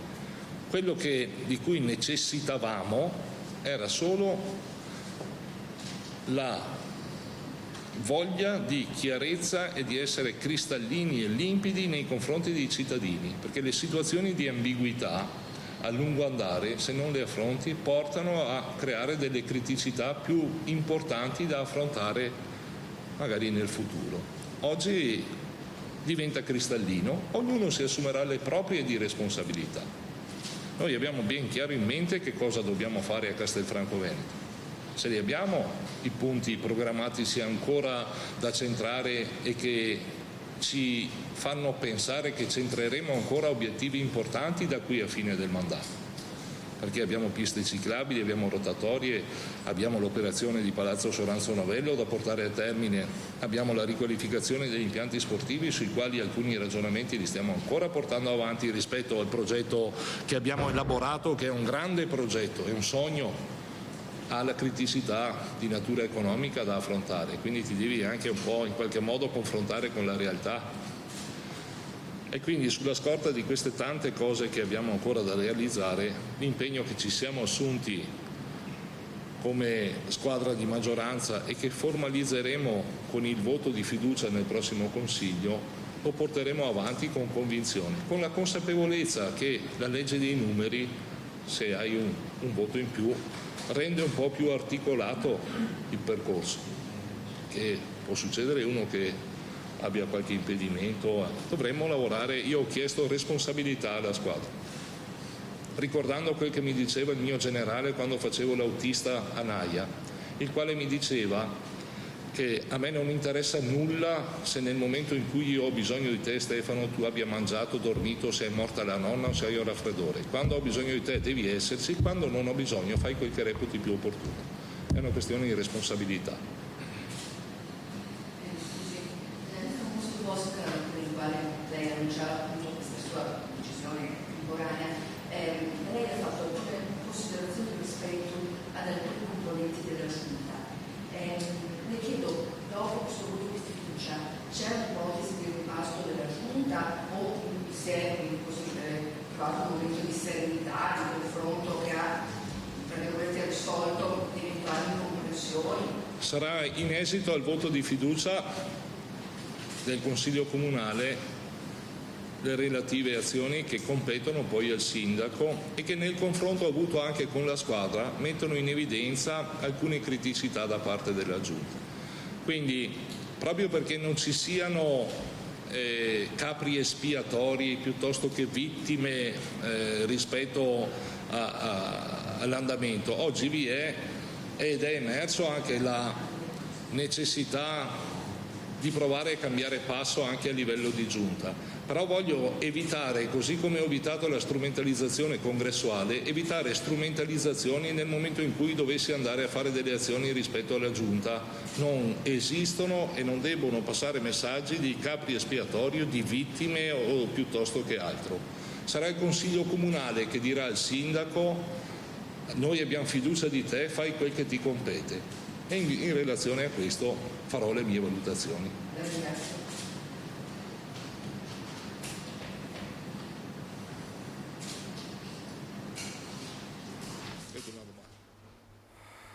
Quello di cui necessitavamo era solo la voglia di chiarezza e di essere cristallini e limpidi nei confronti dei cittadini, perché le situazioni di ambiguità a lungo andare, se non le affronti, portano a creare delle criticità più importanti da affrontare magari nel futuro. Oggi diventa cristallino, ognuno si assumerà le proprie di responsabilità. Noi abbiamo ben chiaro in mente che cosa dobbiamo fare a Castelfranco Veneto. Se li abbiamo i punti programmatici ancora da centrare e che ci fanno pensare che centreremo ancora obiettivi importanti da qui a fine del mandato, perché abbiamo piste ciclabili, abbiamo rotatorie, abbiamo l'operazione di Palazzo Soranzo Novello da portare a termine, abbiamo la riqualificazione degli impianti sportivi sui quali alcuni ragionamenti li stiamo ancora portando avanti rispetto al progetto che abbiamo elaborato, che è un grande progetto, è un sogno, ha la criticità di natura economica da affrontare, quindi ti devi anche un po' in qualche modo confrontare con la realtà. E quindi sulla scorta di queste tante cose che abbiamo ancora da realizzare, l'impegno che ci siamo assunti come squadra di maggioranza e che formalizzeremo con il voto di fiducia nel prossimo Consiglio, lo porteremo avanti con convinzione, con la consapevolezza che la legge dei numeri, se hai un voto in più, rende un po' più articolato il percorso, che può succedere uno che abbia qualche impedimento, dovremmo lavorare. Io ho chiesto responsabilità alla squadra, ricordando quel che mi diceva il mio generale quando facevo l'autista a Naia, il quale mi diceva che a me non interessa nulla se nel momento in cui io ho bisogno di te, Stefano, tu abbia mangiato, dormito, se è morta la nonna o se hai un raffreddore. Quando ho bisogno di te devi esserci, quando non ho bisogno fai quel che reputi più opportuno. È una questione di responsabilità. Questo posto per il quale lei ha annunciato appunto questa sua decisione temporanea, lei ha fatto alcune considerazioni rispetto ad alcuni componenti della Giunta. Le chiedo, dopo questo voto di fiducia, c'è un'ipotesi di rimpasto della Giunta o si è trovato un momento di serenità, di confronto che ha risolto eventuali incomprensioni? Sarà in esito al voto di fiducia del Consiglio Comunale le relative azioni che competono poi al sindaco e che nel confronto avuto anche con la squadra mettono in evidenza alcune criticità da parte della Giunta. Quindi proprio perché non ci siano capri espiatori piuttosto che vittime rispetto all'andamento, oggi vi è ed è emerso anche la necessità di provare a cambiare passo anche a livello di Giunta. Però voglio evitare, così come ho evitato la strumentalizzazione congressuale, evitare strumentalizzazioni nel momento in cui dovessi andare a fare delle azioni rispetto alla Giunta. Non esistono e non debbono passare messaggi di capri espiatorio, di vittime o piuttosto che altro. Sarà il Consiglio Comunale che dirà al sindaco: noi abbiamo fiducia di te, fai quel che ti compete. E in relazione a questo farò le mie valutazioni.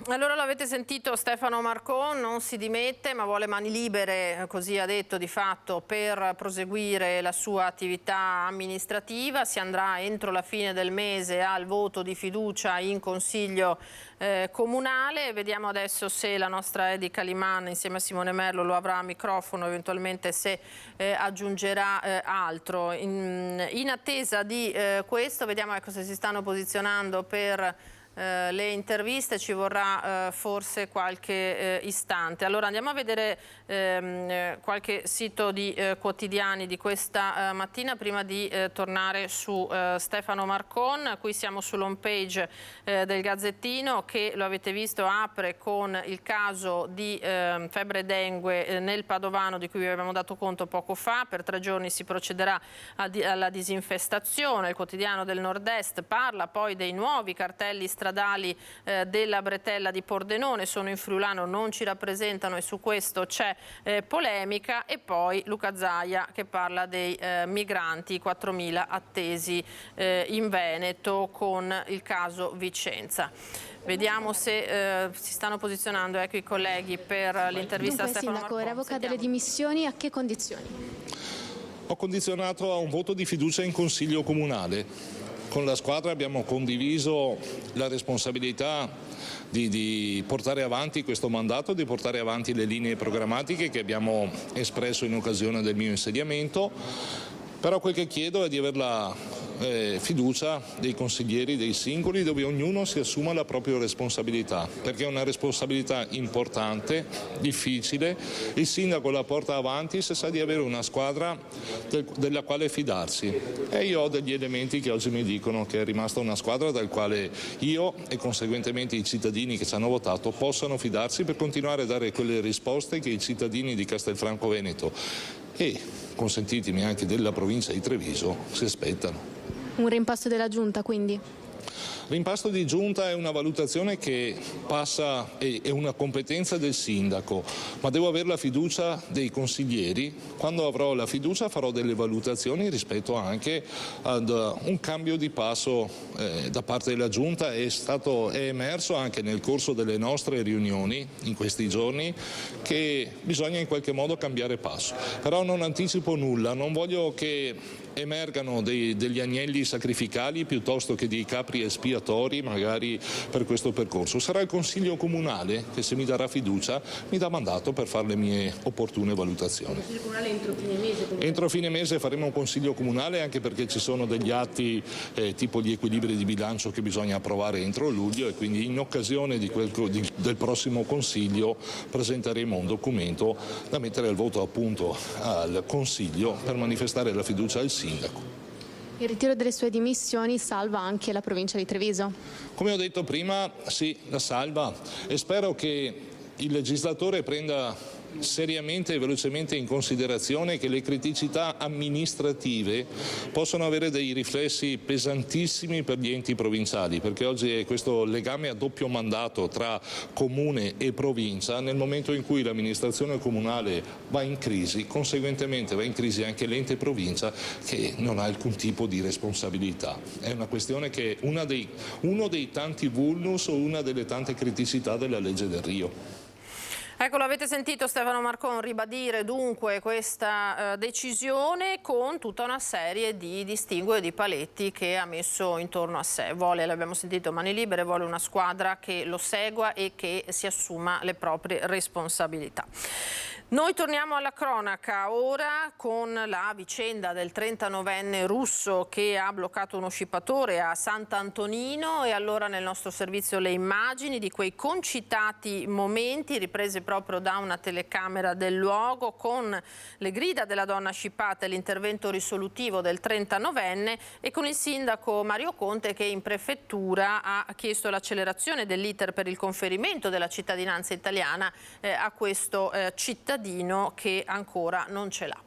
Allora l'avete sentito, Stefano Marcon non si dimette ma vuole mani libere, così ha detto di fatto, per proseguire la sua attività amministrativa. Si andrà entro la fine del mese al voto di fiducia in Consiglio Comunale. Vediamo adesso se la nostra Edi Caliman insieme a Simone Merlo lo avrà a microfono, eventualmente se aggiungerà altro. In attesa di questo vediamo se si stanno posizionando per le interviste, ci vorrà forse qualche istante. Allora andiamo a vedere qualche sito di quotidiani di questa mattina prima di tornare su Stefano Marcon. Qui siamo sull'home page del Gazzettino, che lo avete visto apre con il caso di febbre dengue nel Padovano di cui vi avevamo dato conto poco fa. Per 3 giorni si procederà alla disinfestazione. Il quotidiano del Nord-Est parla poi dei nuovi cartelli stradali della bretella di Pordenone, sono in friulano, non ci rappresentano e su questo c'è polemica. E poi Luca Zaia che parla dei migranti, 4.000 attesi in Veneto con il caso Vicenza. Vediamo se si stanno posizionando i colleghi per l'intervista a Stefano Sindaco, Marcon. revoca delle dimissioni, a che condizioni? Ho condizionato a un voto di fiducia in Consiglio Comunale. Con la squadra abbiamo condiviso la responsabilità di portare avanti questo mandato, di portare avanti le linee programmatiche che abbiamo espresso in occasione del mio insediamento, però quel che chiedo è di aver la fiducia dei consiglieri, dei singoli, dove ognuno si assuma la propria responsabilità, perché è una responsabilità importante, difficile. Il sindaco la porta avanti se sa di avere una squadra della quale fidarsi, e io ho degli elementi che oggi mi dicono che è rimasta una squadra dal quale io e conseguentemente i cittadini che ci hanno votato possano fidarsi per continuare a dare quelle risposte che i cittadini di Castelfranco Veneto e, consentitemi, anche della provincia di Treviso si aspettano. Un rimpasto della Giunta, quindi? L'impasto di giunta è una valutazione che passa, è una competenza del sindaco, ma devo avere la fiducia dei consiglieri. Quando avrò la fiducia farò delle valutazioni rispetto anche ad un cambio di passo da parte della giunta. È emerso anche nel corso delle nostre riunioni in questi giorni che bisogna in qualche modo cambiare passo. Però non anticipo nulla, non voglio che emergano degli agnelli sacrificali piuttosto che dei capri espiatori magari per questo percorso. Sarà il Consiglio Comunale che, se mi darà fiducia, mi dà mandato per fare le mie opportune valutazioni. Il Consiglio Comunale entro fine mese? Entro fine mese faremo un Consiglio Comunale, anche perché ci sono degli atti tipo gli equilibri di bilancio che bisogna approvare entro luglio, e quindi in occasione del prossimo Consiglio presenteremo un documento da mettere al voto appunto al Consiglio per manifestare la fiducia al sindaco. Il ritiro delle sue dimissioni salva anche la provincia di Treviso? Come ho detto prima, sì, la salva, e spero che il legislatore prenda seriamente e velocemente in considerazione che le criticità amministrative possono avere dei riflessi pesantissimi per gli enti provinciali, perché oggi è questo legame a doppio mandato tra comune e provincia. Nel momento in cui l'amministrazione comunale va in crisi, conseguentemente va in crisi anche l'ente provincia, che non ha alcun tipo di responsabilità. È una questione che è uno dei tanti vulnus o una delle tante criticità della legge del Rio. Ecco, l'avete sentito Stefano Marcon ribadire dunque questa decisione con tutta una serie di distinguo e di paletti che ha messo intorno a sé. Vuole, l'abbiamo sentito, mani libere, vuole una squadra che lo segua e che si assuma le proprie responsabilità. Noi torniamo alla cronaca ora con la vicenda del 39enne russo che ha bloccato uno scippatore a Sant'Antonino, e allora nel nostro servizio le immagini di quei concitati momenti riprese proprio da una telecamera del luogo, con le grida della donna scippata e l'intervento risolutivo del 39enne, e con il sindaco Mario Conte che in prefettura ha chiesto l'accelerazione dell'iter per il conferimento della cittadinanza italiana a questo cittadino che ancora non ce l'ha.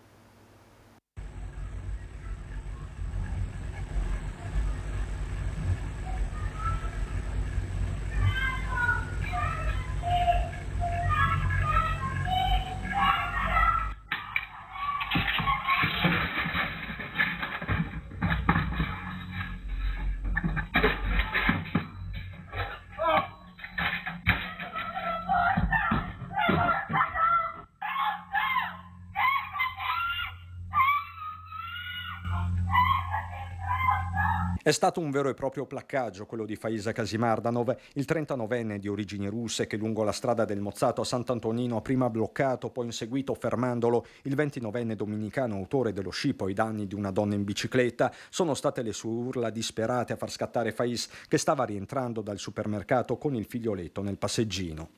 È stato un vero e proprio placcaggio quello di Faiz Kasimardanov, il 39enne di origini russe che lungo la strada del Mozzato a Sant'Antonino ha prima bloccato, poi inseguito fermandolo il 29enne dominicano autore dello scippo ai danni di una donna in bicicletta. Sono state le sue urla disperate a far scattare Faiz, che stava rientrando dal supermercato con il figlioletto nel passeggino.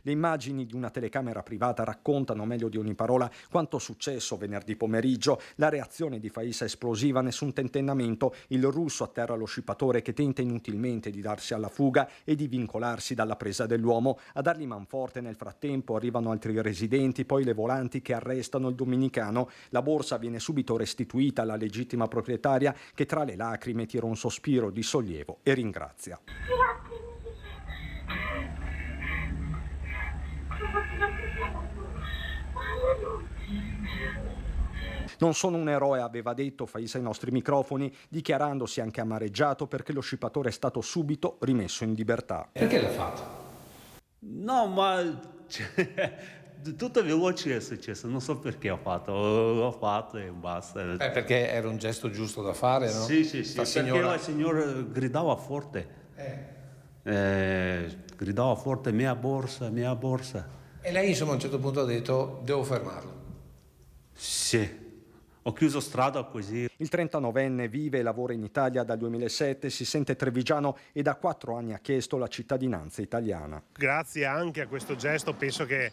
Le immagini di una telecamera privata raccontano meglio di ogni parola quanto successo venerdì pomeriggio. La reazione di Faiz è esplosiva, nessun tentennamento. Il russo atterra lo scippatore che tenta inutilmente di darsi alla fuga e di vincolarsi dalla presa dell'uomo. A dargli manforte nel frattempo arrivano altri residenti, poi le volanti che arrestano il dominicano. La borsa viene subito restituita alla legittima proprietaria, che tra le lacrime tira un sospiro di sollievo e ringrazia. Non sono un eroe, aveva detto Faiz ai nostri microfoni, dichiarandosi anche amareggiato perché lo scippatore è stato subito rimesso in libertà. Perché l'ha fatto? No, ma tutto veloce è successo, non so perché l'ho fatto e basta. Perché era un gesto giusto da fare, no? Sì, perché la signora gridava forte. Gridava forte, mia borsa. E lei insomma a un certo punto ha detto devo fermarlo. Sì. Ho chiuso strada così. Il 39enne vive e lavora in Italia dal 2007, si sente trevigiano e da 4 anni ha chiesto la cittadinanza italiana. Grazie anche a questo gesto penso che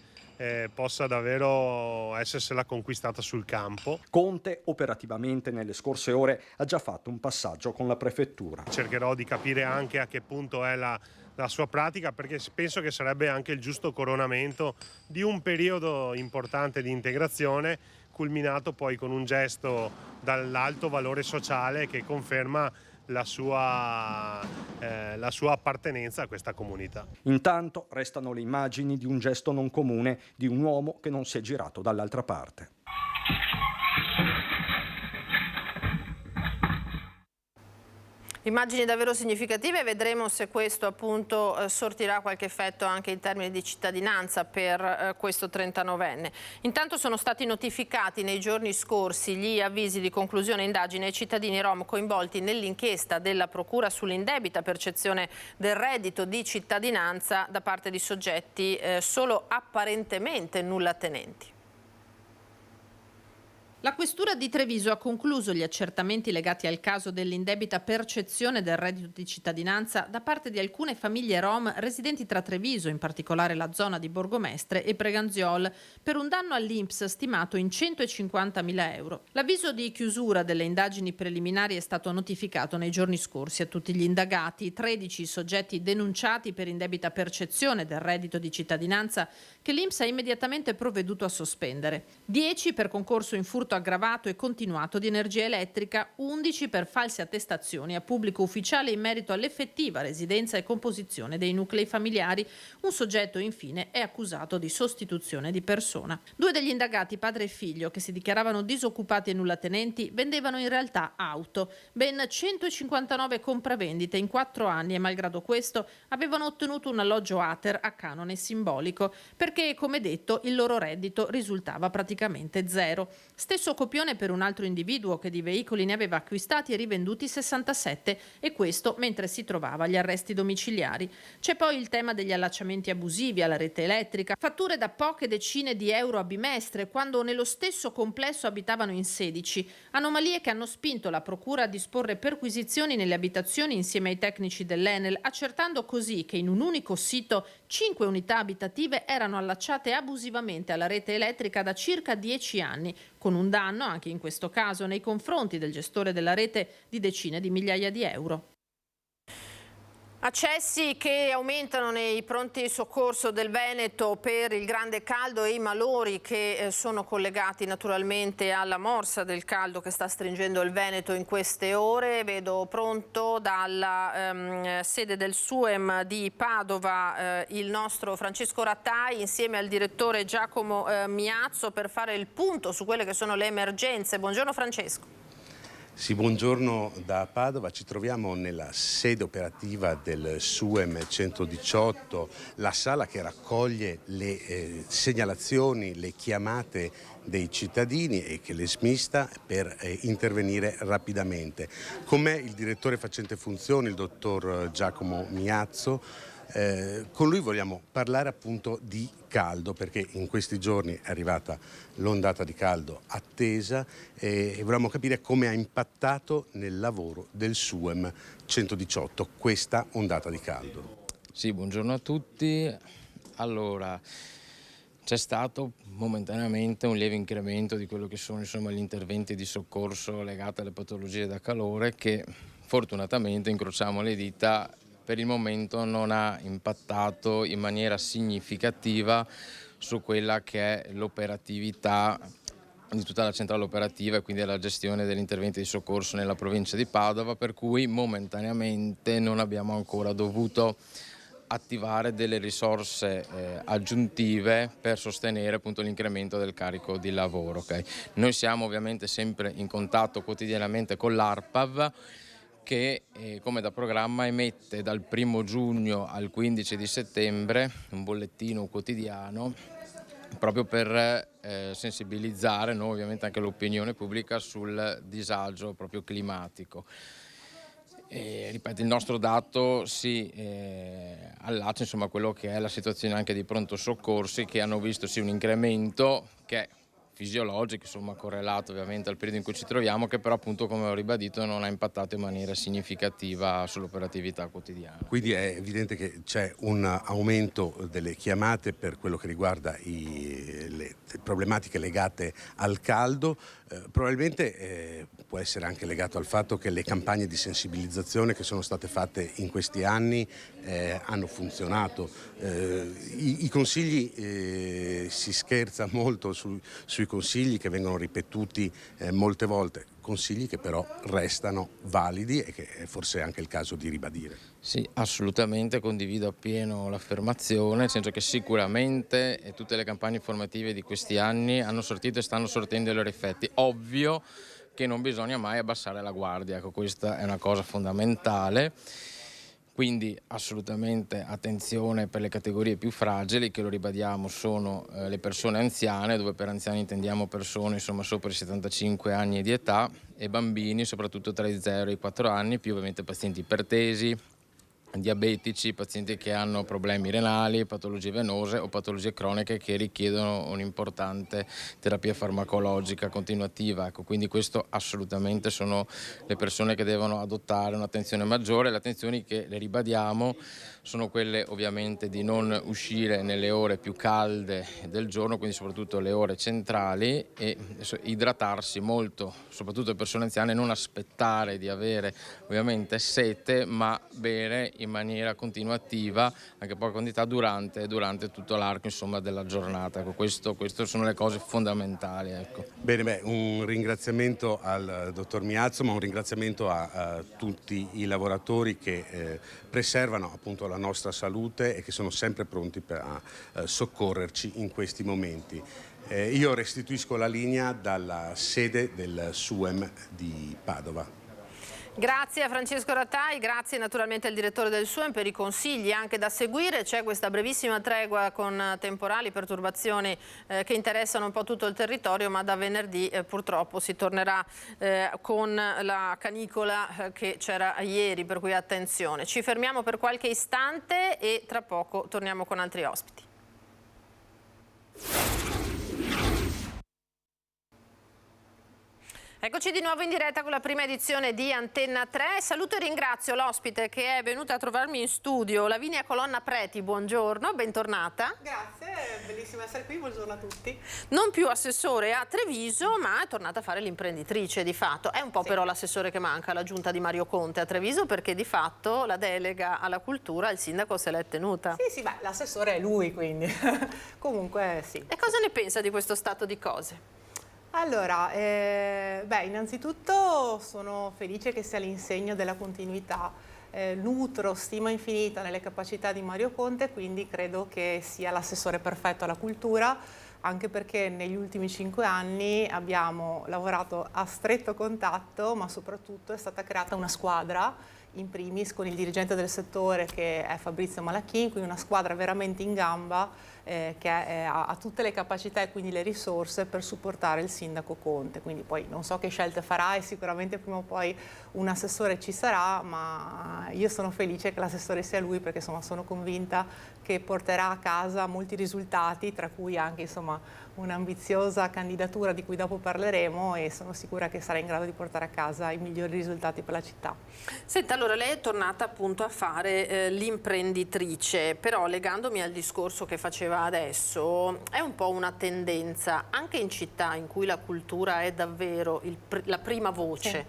possa davvero essersela conquistata sul campo. Conte operativamente nelle scorse ore ha già fatto un passaggio con la prefettura. Cercherò di capire anche a che punto è la sua pratica, perché penso che sarebbe anche il giusto coronamento di un periodo importante di integrazione, culminato poi con un gesto dall'alto valore sociale che conferma la sua appartenenza a questa comunità. Intanto restano le immagini di un gesto non comune di un uomo che non si è girato dall'altra parte. Immagini davvero significative, vedremo se questo appunto sortirà qualche effetto anche in termini di cittadinanza per questo 39enne. Intanto sono stati notificati nei giorni scorsi gli avvisi di conclusione indagine ai cittadini rom coinvolti nell'inchiesta della Procura sull'indebita percezione del reddito di cittadinanza da parte di soggetti solo apparentemente nullatenenti. La Questura di Treviso ha concluso gli accertamenti legati al caso dell'indebita percezione del reddito di cittadinanza da parte di alcune famiglie rom residenti tra Treviso, in particolare la zona di Borgomestre e Preganziol, per un danno all'INPS stimato in 150.000 euro. L'avviso di chiusura delle indagini preliminari è stato notificato nei giorni scorsi a tutti gli indagati, 13 soggetti denunciati per indebita percezione del reddito di cittadinanza che l'INPS ha immediatamente provveduto a sospendere, 10 per concorso in furto aggravato e continuato di energia elettrica, 11 per false attestazioni a pubblico ufficiale in merito all'effettiva residenza e composizione dei nuclei familiari. Un soggetto infine è accusato di sostituzione di persona. 2 degli indagati, padre e figlio, che si dichiaravano disoccupati e nullatenenti, vendevano in realtà auto, ben 159 compravendite in 4 anni e malgrado questo avevano ottenuto un alloggio ATER a canone simbolico perché, come detto, il loro reddito risultava praticamente zero. Stesso copione per un altro individuo che di veicoli ne aveva acquistati e rivenduti 67, e questo mentre si trovava agli arresti domiciliari. C'è poi il tema degli allacciamenti abusivi alla rete elettrica, fatture da poche decine di euro a bimestre quando nello stesso complesso abitavano in 16, anomalie che hanno spinto la Procura a disporre perquisizioni nelle abitazioni insieme ai tecnici dell'Enel, accertando così che in un unico sito 5 unità abitative erano allacciate abusivamente alla rete elettrica da circa 10 anni, con un danno, anche in questo caso, nei confronti del gestore della rete di decine di migliaia di euro. Accessi che aumentano nei pronti soccorso del Veneto per il grande caldo e i malori che sono collegati naturalmente alla morsa del caldo che sta stringendo il Veneto in queste ore. Vedo pronto dalla sede del SUEM di Padova il nostro Francesco Rattai insieme al direttore Giacomo Miazzo per fare il punto su quelle che sono le emergenze. Buongiorno Francesco. Sì, buongiorno da Padova, ci troviamo nella sede operativa del SUEM 118, la sala che raccoglie le segnalazioni, le chiamate dei cittadini e che le smista per intervenire rapidamente. Con me il direttore facente funzioni, il dottor Giacomo Miazzo. Con lui vogliamo parlare appunto di caldo, perché in questi giorni è arrivata l'ondata di caldo attesa e volevamo capire come ha impattato nel lavoro del SUEM 118 questa ondata di caldo. Sì, buongiorno a tutti. Allora, c'è stato momentaneamente un lieve incremento di quello che sono gli interventi di soccorso legati alle patologie da calore che fortunatamente, incrociamo le dita, per il momento non ha impattato in maniera significativa su quella che è l'operatività di tutta la centrale operativa e quindi la gestione degli interventi di soccorso nella provincia di Padova, per cui momentaneamente non abbiamo ancora dovuto attivare delle risorse aggiuntive per sostenere appunto l'incremento del carico di lavoro. Okay? Noi siamo ovviamente sempre in contatto quotidianamente con l'ARPAV, che come da programma emette dal 1° giugno al 15 di settembre un bollettino quotidiano proprio per sensibilizzare ovviamente anche l'opinione pubblica sul disagio proprio climatico. Ripeto, il nostro dato si allaccia a quello che è la situazione anche di pronto soccorsi, che hanno visto un incremento che è fisiologico, correlato ovviamente al periodo in cui ci troviamo, che però appunto, come ho ribadito, non ha impattato in maniera significativa sull'operatività quotidiana. Quindi è evidente che c'è un aumento delle chiamate per quello che riguarda le problematiche legate al caldo, probabilmente può essere anche legato al fatto che le campagne di sensibilizzazione che sono state fatte in questi anni hanno funzionato. I consigli, si scherza molto sui consigli che vengono ripetuti molte volte, consigli che però restano validi e che è forse anche il caso di ribadire. Sì, assolutamente condivido appieno l'affermazione, nel senso che sicuramente tutte le campagne informative di questi anni hanno sortito e stanno sortendo i loro effetti. Ovvio che non bisogna mai abbassare la guardia, ecco, questa è una cosa fondamentale. Quindi assolutamente attenzione per le categorie più fragili, che lo ribadiamo sono le persone anziane, dove per anziani intendiamo persone sopra i 75 anni di età, e bambini soprattutto tra i 0 e i 4 anni, più ovviamente pazienti ipertesi, diabetici, pazienti che hanno problemi renali, patologie venose o patologie croniche che richiedono un'importante terapia farmacologica continuativa. Ecco, quindi questo assolutamente sono le persone che devono adottare un'attenzione maggiore. Le attenzioni che le ribadiamo sono quelle ovviamente di non uscire nelle ore più calde del giorno, quindi soprattutto le ore centrali, e idratarsi molto, soprattutto le persone anziane, non aspettare di avere ovviamente sete, ma bere in maniera continuativa, anche poca quantità, durante tutto l'arco della giornata. Ecco, queste sono le cose fondamentali. Ecco. Bene, un ringraziamento al dottor Miazzo, ma un ringraziamento a tutti i lavoratori che preservano appunto la nostra salute e che sono sempre pronti a soccorrerci in questi momenti. Io restituisco la linea dalla sede del SUEM di Padova. Grazie a Francesco Rattai, grazie naturalmente al direttore del SUEM per i consigli anche da seguire. C'è questa brevissima tregua con temporali, perturbazioni che interessano un po' tutto il territorio, ma da venerdì purtroppo si tornerà con la canicola che c'era ieri, per cui attenzione. Ci fermiamo per qualche istante e tra poco torniamo con altri ospiti. Eccoci di nuovo in diretta con la prima edizione di Antenna 3. Saluto e ringrazio l'ospite che è venuta a trovarmi in studio, Lavinia Colonna Preti. Buongiorno, bentornata. Grazie, è bellissimo essere qui, buongiorno a tutti. Non più assessore a Treviso, ma è tornata a fare l'imprenditrice di fatto. È un po' però l'assessore che manca alla giunta di Mario Conte a Treviso, perché di fatto la delega alla cultura il sindaco se l'è tenuta. Sì, beh, l'assessore è lui, quindi comunque sì. E cosa ne pensa di questo stato di cose? Allora, innanzitutto sono felice che sia l'insegno della continuità. Nutro stima infinita nelle capacità di Mario Conte, quindi credo che sia l'assessore perfetto alla cultura. anche perché negli ultimi 5 anni abbiamo lavorato a stretto contatto, ma soprattutto è stata creata una squadra, in primis con il dirigente del settore che è Fabrizio Malacchin, quindi una squadra veramente in gamba che ha tutte le capacità e quindi le risorse per supportare il sindaco Conte. Quindi poi non so che scelte farà e sicuramente prima o poi un assessore ci sarà, ma io sono felice che l'assessore sia lui, perché insomma sono convinta che porterà a casa molti risultati, tra cui anche insomma un'ambiziosa candidatura di cui dopo parleremo, e sono sicura che sarà in grado di portare a casa i migliori risultati per la città. Senta, allora lei è tornata appunto a fare l'imprenditrice, però legandomi al discorso che faceva adesso, è un po' una tendenza anche in città in cui la cultura è davvero la prima voce,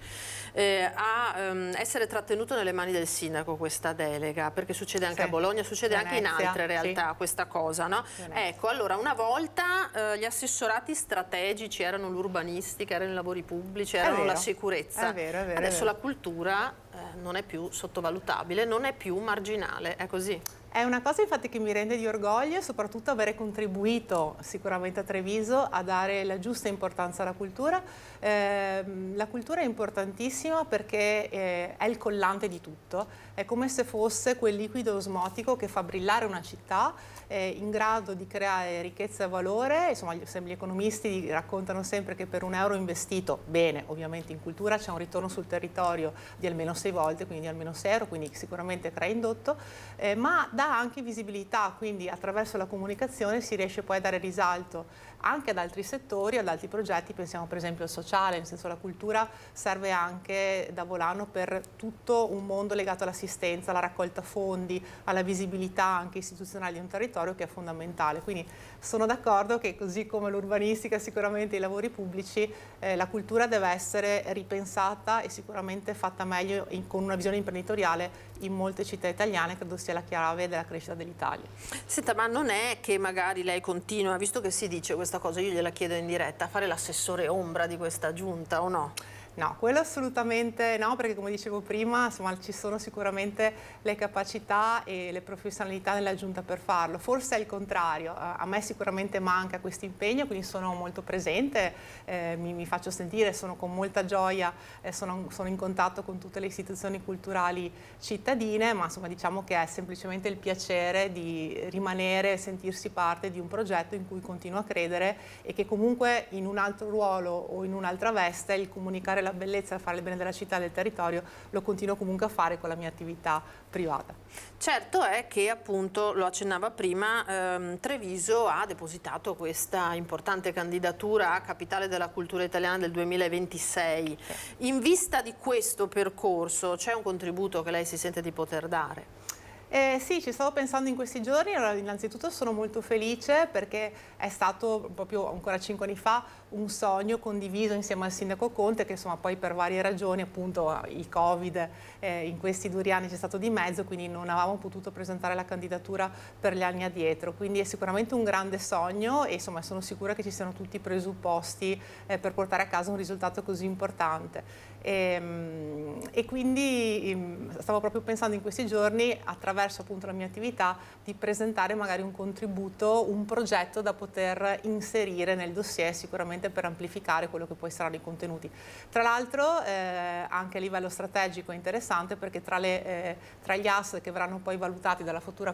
a essere trattenuto nelle mani del sindaco questa delega, perché succede anche a Bologna, succede anche in altre realtà questa cosa, no? Ecco, allora una volta gli assessorati strategici erano l'urbanistica, erano i lavori pubblici, erano la sicurezza. È vero, è vero, Adesso è vero. la cultura non è più sottovalutabile, non è più marginale, è così. È una cosa infatti che mi rende di orgoglio e soprattutto avere contribuito sicuramente a Treviso a dare la giusta importanza alla cultura. La cultura è importantissima perché è il collante di tutto, è come se fosse quel liquido osmotico che fa brillare una città, in grado di creare ricchezza e valore. Insomma, gli economisti raccontano sempre che per €1 investito, bene, ovviamente in cultura c'è un ritorno sul territorio di almeno 6 volte, quindi di almeno €6, quindi sicuramente crea indotto, ma dà anche visibilità, quindi attraverso la comunicazione si riesce poi a dare risalto anche ad altri settori, ad altri progetti. Pensiamo per esempio al sociale, nel senso la cultura serve anche da volano per tutto un mondo legato all'assistenza, alla raccolta fondi, alla visibilità anche istituzionale di un territorio, che è fondamentale. Quindi sono d'accordo che così come l'urbanistica, sicuramente i lavori pubblici, la cultura deve essere ripensata e sicuramente fatta meglio con una visione imprenditoriale in molte città italiane. Credo sia la chiave della crescita dell'Italia. Senta, ma non è che magari lei continua, visto che si dice questa cosa, io gliela chiedo in diretta, a fare l'assessore ombra di questa giunta o no? No, quello assolutamente no, perché come dicevo prima, insomma, ci sono sicuramente le capacità e le professionalità nella giunta per farlo. Forse è il contrario, a me sicuramente manca questo impegno, quindi sono molto presente, mi faccio sentire, sono con molta gioia, sono in contatto con tutte le istituzioni culturali cittadine, ma insomma diciamo che è semplicemente il piacere di rimanere e sentirsi parte di un progetto in cui continuo a credere e che comunque in un altro ruolo o in un'altra veste il comunicare la bellezza, fare il bene della città e del territorio lo continuo comunque a fare con la mia attività privata. Certo è che appunto, lo accennava prima, Treviso ha depositato questa importante candidatura a Capitale della Cultura Italiana del 2026. In vista di questo percorso c'è un contributo che lei si sente di poter dare? Sì, ci stavo pensando in questi giorni. Allora, innanzitutto sono molto felice perché è stato proprio ancora 5 anni fa un sogno condiviso insieme al sindaco Conte, che insomma poi per varie ragioni, appunto il Covid in questi 2 anni c'è stato di mezzo, quindi non avevamo potuto presentare la candidatura per gli anni addietro. Quindi è sicuramente un grande sogno e insomma sono sicura che ci siano tutti i presupposti per portare a casa un risultato così importante. E quindi stavo proprio pensando in questi giorni, attraverso appunto la mia attività, di presentare magari un contributo, un progetto da poter inserire nel dossier, sicuramente per amplificare quello che poi saranno i contenuti. Tra l'altro anche a livello strategico è interessante perché tra gli asset che verranno poi valutati dalla futura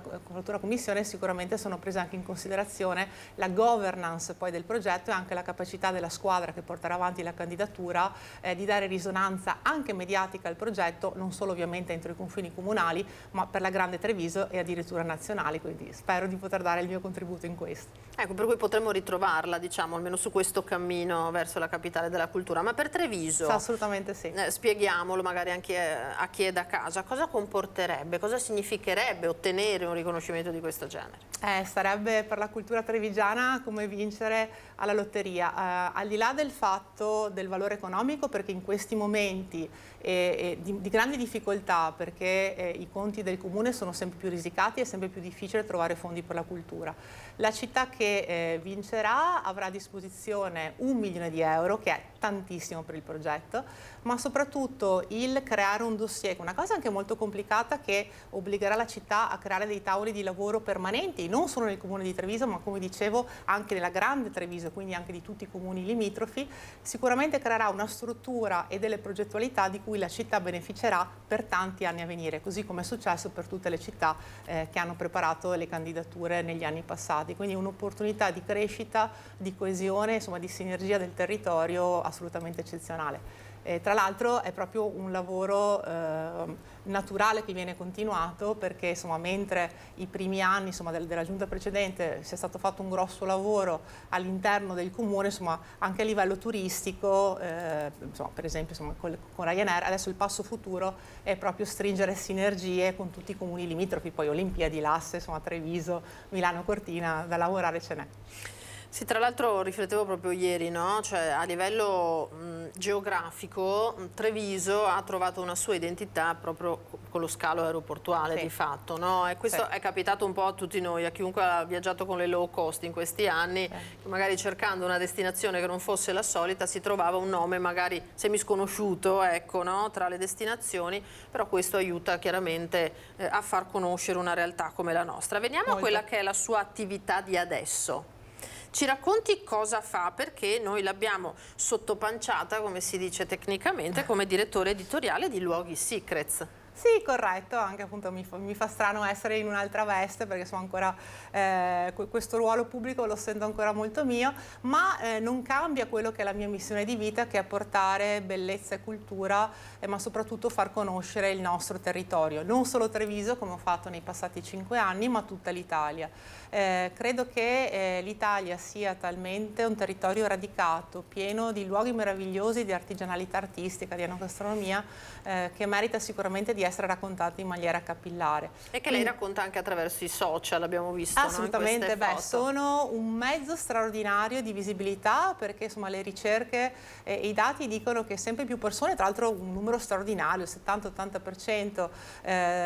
commissione sicuramente sono prese anche in considerazione la governance poi del progetto e anche la capacità della squadra che porterà avanti la candidatura di dare risonanza anche mediatica al progetto, non solo ovviamente entro i confini comunali, ma per la grande Treviso e addirittura nazionali, quindi spero di poter dare il mio contributo in questo. Ecco, per cui potremmo ritrovarla, diciamo, almeno su questo cammino verso la capitale della cultura. Ma per Treviso, sì, assolutamente sì. Spieghiamolo magari anche a chi è da casa, cosa comporterebbe, cosa significherebbe ottenere un riconoscimento di questo genere? Sarebbe per la cultura trevigiana come vincere alla lotteria, al di là del fatto del valore economico, perché in questi momenti di grandi difficoltà, perché i conti del comune sono sempre più risicati e è sempre più difficile trovare fondi per la cultura. La città che vincerà avrà a disposizione viene 1 milione di euro, che è tantissimo per il progetto, ma soprattutto il creare un dossier, una cosa anche molto complicata che obbligherà la città a creare dei tavoli di lavoro permanenti, non solo nel comune di Treviso, ma come dicevo anche nella grande Treviso, quindi anche di tutti i comuni limitrofi. Sicuramente creerà una struttura e delle progettualità di cui la città beneficerà per tanti anni a venire, così come è successo per tutte le città che hanno preparato le candidature negli anni passati. Quindi un'opportunità di crescita, di coesione, insomma di sinergia del territorio assolutamente eccezionale. Tra l'altro è proprio un lavoro naturale che viene continuato, perché insomma, mentre i primi anni insomma, della giunta precedente sia stato fatto un grosso lavoro all'interno del comune, insomma, anche a livello turistico, insomma, per esempio insomma, con Ryanair, adesso il passo futuro è proprio stringere sinergie con tutti i comuni limitrofi, poi Olimpiadi, Lasse, insomma, Treviso, Milano, Cortina, da lavorare ce n'è. Sì, tra l'altro riflettevo proprio ieri, no? Cioè, a livello geografico Treviso ha trovato una sua identità proprio con lo scalo aeroportuale, sì, di fatto, no? E questo sì, è capitato un po' a tutti noi, a chiunque ha viaggiato con le low cost in questi anni, che magari cercando una destinazione che non fosse la solita si trovava un nome magari semisconosciuto, ecco, no? Tra le destinazioni, però questo aiuta chiaramente a far conoscere una realtà come la nostra. Veniamo a quella che è la sua attività di adesso. Ci racconti cosa fa, perché noi l'abbiamo sottopanciata, come si dice tecnicamente, come direttore editoriale di Luoghi Secrets. Sì, corretto, anche appunto mi fa strano essere in un'altra veste, perché sono ancora, questo ruolo pubblico lo sento ancora molto mio, ma non cambia quello che è la mia missione di vita, che è portare bellezza e cultura, ma soprattutto far conoscere il nostro territorio, non solo Treviso come ho fatto nei passati 5 anni, ma tutta l'Italia. Credo che l'Italia sia talmente un territorio radicato, pieno di luoghi meravigliosi, di artigianalità artistica, di enogastronomia, che merita sicuramente di essere raccontato in maniera capillare. E che lei racconta anche attraverso i social, abbiamo visto. Assolutamente, no? Beh, sono un mezzo straordinario di visibilità, perché insomma le ricerche e i dati dicono che sempre più persone, tra l'altro un numero straordinario, il 70-80%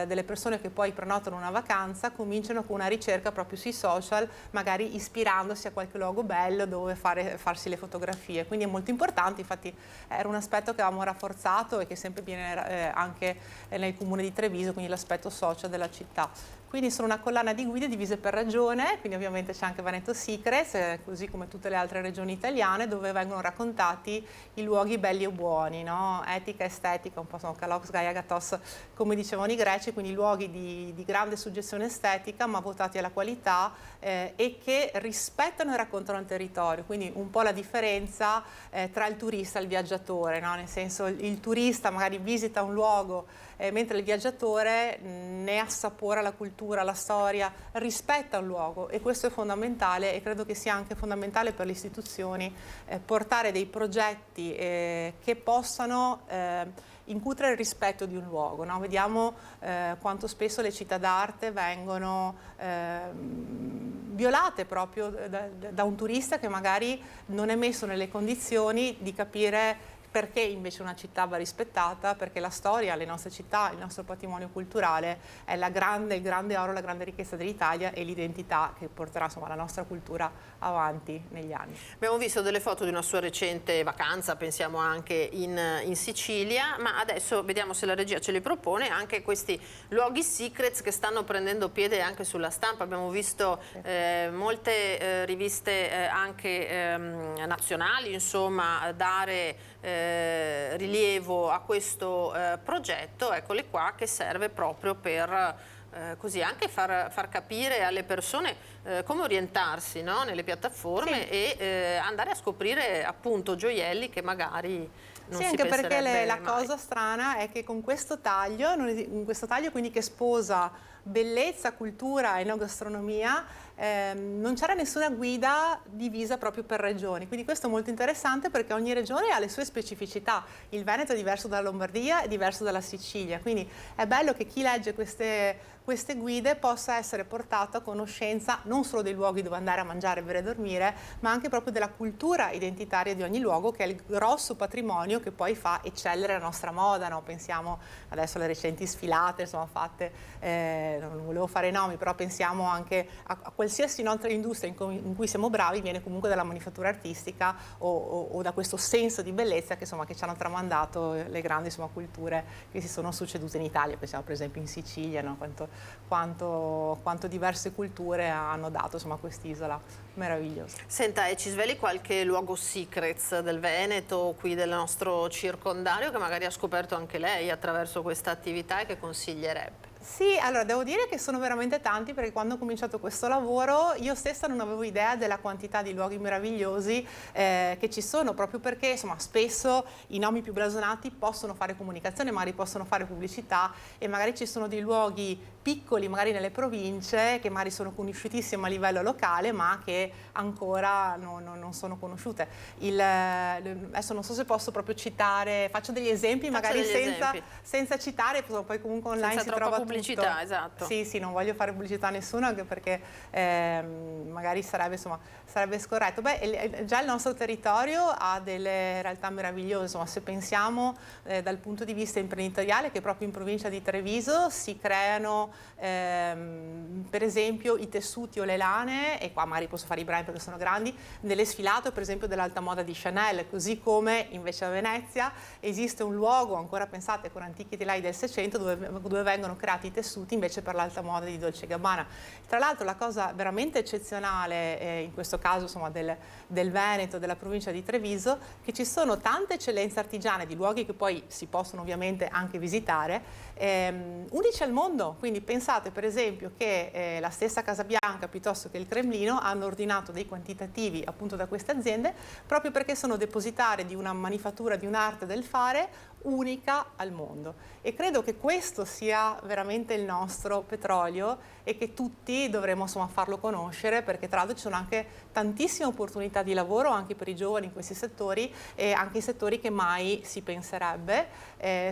delle persone che poi prenotano una vacanza cominciano con una ricerca proprio sui social, magari ispirandosi a qualche luogo bello dove farsi le fotografie, quindi è molto importante. Infatti era un aspetto che avevamo rafforzato e che sempre viene anche nel comune di Treviso, quindi l'aspetto social della città. Quindi sono una collana di guide divise per regione, quindi ovviamente c'è anche Veneto Secrets, così come tutte le altre regioni italiane, dove vengono raccontati i luoghi belli e buoni, no? Etica, estetica, un po' sono kalos, gaia, gatos, come dicevano i greci, quindi luoghi di grande suggezione estetica, ma votati alla qualità e che rispettano e raccontano il territorio. Quindi un po' la differenza tra il turista e il viaggiatore, no? Nel senso, il turista magari visita un luogo, mentre il viaggiatore ne assapora la cultura, la storia, rispetta un luogo, e questo è fondamentale, e credo che sia anche fondamentale per le istituzioni portare dei progetti che possano incutere il rispetto di un luogo, no? Vediamo quanto spesso le città d'arte vengono violate proprio da un turista che magari non è messo nelle condizioni di capire perché invece una città va rispettata, perché la storia, le nostre città, il nostro patrimonio culturale è il grande oro, la grande ricchezza dell'Italia e l'identità che porterà insomma, la nostra cultura avanti negli anni. Abbiamo visto delle foto di una sua recente vacanza, pensiamo anche in Sicilia, ma adesso vediamo se la regia ce li propone anche questi luoghi secrets che stanno prendendo piede anche sulla stampa. Abbiamo visto molte riviste anche nazionali, insomma, dare rilievo a questo progetto, eccole qua, che serve proprio per così anche far capire alle persone come orientarsi, no? Nelle piattaforme, sì, e andare a scoprire appunto gioielli che magari non sì, si anche perché la mai. Cosa strana è che con questo taglio, quindi che sposa bellezza, cultura e enogastronomia, non c'era nessuna guida divisa proprio per regioni, quindi questo è molto interessante perché ogni regione ha le sue specificità. Il Veneto è diverso dalla Lombardia, è diverso dalla Sicilia, quindi è bello che chi legge queste guide possa essere portato a conoscenza non solo dei luoghi dove andare a mangiare, bere e dormire, ma anche proprio della cultura identitaria di ogni luogo, che è il grosso patrimonio contemporaneo che poi fa eccellere la nostra moda, no? Pensiamo adesso alle recenti sfilate, insomma, fatte, non volevo fare nomi, però pensiamo anche a qualsiasi altra industria in cui siamo bravi, viene comunque dalla manifattura artistica o da questo senso di bellezza che, insomma, che ci hanno tramandato le grandi, insomma, culture che si sono succedute in Italia. Pensiamo per esempio in Sicilia, no? Quanto diverse culture hanno dato, insomma, a quest'isola meravigliosa. Senta, e ci sveli qualche luogo secrets del Veneto, qui del nostro circondario, che magari ha scoperto anche lei attraverso questa attività e che consiglierebbe? Sì, allora devo dire che sono veramente tanti, perché quando ho cominciato questo lavoro io stessa non avevo idea della quantità di luoghi meravigliosi che ci sono, proprio perché, insomma, spesso i nomi più blasonati possono fare comunicazione, magari possono fare pubblicità, e magari ci sono dei luoghi piccoli, magari nelle province, che magari sono conosciutissimi a livello locale, ma che ancora non sono conosciute. Adesso non so se posso proprio citare, faccio degli esempi, magari senza citare, poi comunque online senza si trova pubblicità, tutto. esatto. Sì, non voglio fare pubblicità a nessuno, anche perché magari sarebbe scorretto. Già il nostro territorio ha delle realtà meravigliose, insomma, se pensiamo dal punto di vista imprenditoriale, che proprio in provincia di Treviso si creano per esempio i tessuti o le lane, e qua magari posso fare i brand perché sono grandi, delle sfilate per esempio dell'alta moda di Chanel, così come invece a Venezia esiste un luogo, ancora pensate con antichi telai del 600, dove vengono creati i tessuti invece per l'alta moda di Dolce & Gabbana. Tra l'altro la cosa veramente eccezionale in questo caso, insomma, del Veneto, della provincia di Treviso, che ci sono tante eccellenze artigiane di luoghi che poi si possono ovviamente anche visitare, unici al mondo. Quindi pensate per esempio che la stessa Casa Bianca piuttosto che il Cremlino hanno ordinato dei quantitativi appunto da queste aziende, proprio perché sono depositarie di una manifattura, di un'arte del fare unica al mondo, e credo che questo sia veramente il nostro petrolio e che tutti dovremmo, insomma, farlo conoscere, perché tra l'altro ci sono anche tantissime opportunità di lavoro anche per i giovani in questi settori, e anche in settori che mai si penserebbe.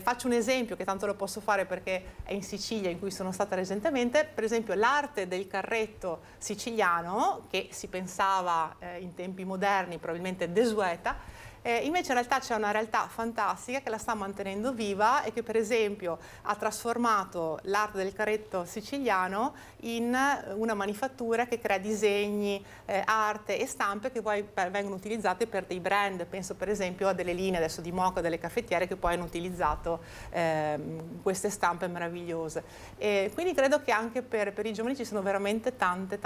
Faccio un esempio che tanto lo posso fare perché è in Sicilia, in cui sono stata recentemente. Per esempio l'arte del carretto siciliano, che si pensava in tempi moderni probabilmente desueta, invece in realtà c'è una realtà fantastica che la sta mantenendo viva e che per esempio ha trasformato l'arte del carretto siciliano in una manifattura che crea disegni, arte e stampe che poi vengono utilizzate per dei brand. Penso per esempio a delle linee adesso di moca, delle caffettiere, che poi hanno utilizzato queste stampe meravigliose. Quindi credo che anche per i giovani ci sono veramente tante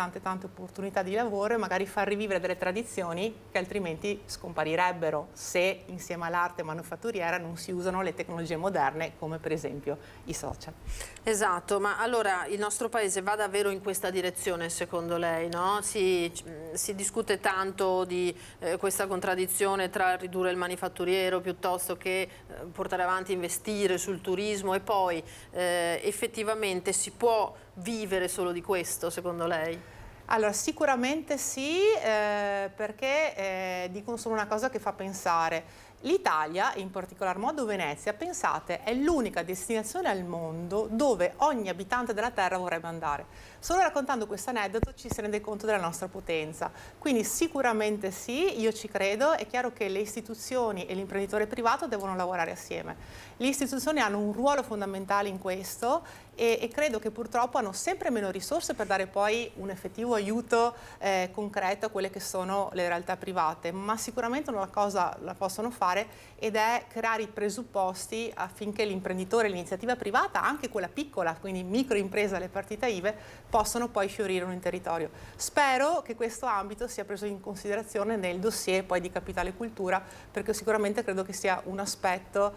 opportunità di lavoro, e magari far rivivere delle tradizioni che altrimenti scomparirebbero se insieme all'arte manufatturiera non si usano le tecnologie moderne, come per esempio i social. Esatto, ma allora il nostro paese va davvero in questa direzione secondo lei, no? Si discute tanto di questa contraddizione tra ridurre il manifatturiero piuttosto che portare avanti, investire sul turismo, e poi effettivamente si può vivere solo di questo secondo lei? Allora, sicuramente sì, perché dicono solo una cosa che fa pensare. L'Italia, in particolar modo Venezia, pensate, è l'unica destinazione al mondo dove ogni abitante della terra vorrebbe andare. Solo raccontando questo aneddoto ci si rende conto della nostra potenza. Quindi sicuramente sì, io ci credo. È chiaro che le istituzioni e l'imprenditore privato devono lavorare assieme. Le istituzioni hanno un ruolo fondamentale in questo, e credo che purtroppo hanno sempre meno risorse per dare poi un effettivo aiuto concreto a quelle che sono le realtà private, ma sicuramente una cosa la possono fare, ed è creare i presupposti affinché l'imprenditore, l'iniziativa privata, anche quella piccola, quindi microimpresa, le partite IVA, possano poi fiorire in un territorio. Spero che questo ambito sia preso in considerazione nel dossier poi di Capitale Cultura, perché sicuramente credo che sia un aspetto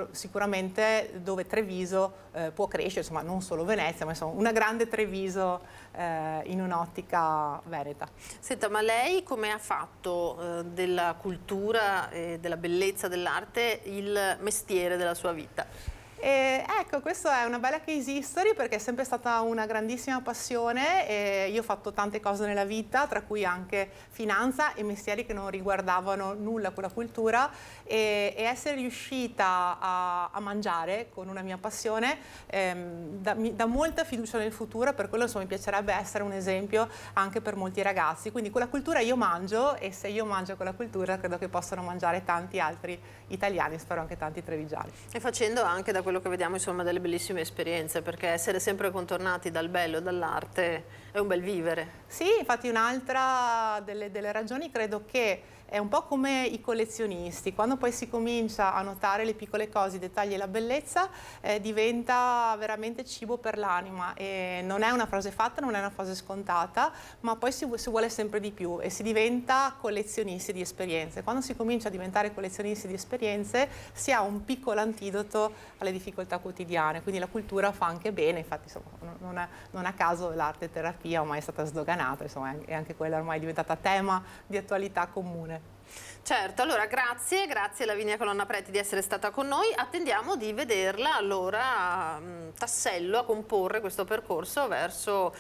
sicuramente dove Treviso può crescere, insomma non solo Venezia, ma insomma una grande Treviso in un'ottica veneta. Senta, ma lei come ha fatto della cultura e della bellezza dell'arte il mestiere della sua vita? E ecco, questa è una bella case history perché è sempre stata una grandissima passione e io ho fatto tante cose nella vita, tra cui anche finanza e mestieri che non riguardavano nulla con la cultura e essere riuscita a mangiare con una mia passione dà molta fiducia nel futuro, per quello insomma, mi piacerebbe essere un esempio anche per molti ragazzi. Quindi con la cultura io mangio e se io mangio con la cultura credo che possano mangiare tanti altri italiani, spero anche tanti trevigiani. E facendo anche da quello che vediamo insomma delle bellissime esperienze, perché essere sempre contornati dal bello e dall'arte è un bel vivere. Sì, infatti un'altra delle ragioni credo che è un po' come i collezionisti, quando poi si comincia a notare le piccole cose, i dettagli e la bellezza diventa veramente cibo per l'anima e non è una frase fatta, non è una frase scontata, ma poi si vuole sempre di più e si diventa collezionisti di esperienze. Quando si comincia a diventare collezionisti di esperienze si ha un piccolo antidoto alle difficoltà quotidiane, quindi la cultura fa anche bene, infatti insomma, non a caso l'arte terapia ormai è stata sdoganata, insomma, è anche quella ormai diventata tema di attualità comune. Certo, allora grazie Lavinia Colonna Preti di essere stata con noi, attendiamo di vederla allora tassello a comporre questo percorso verso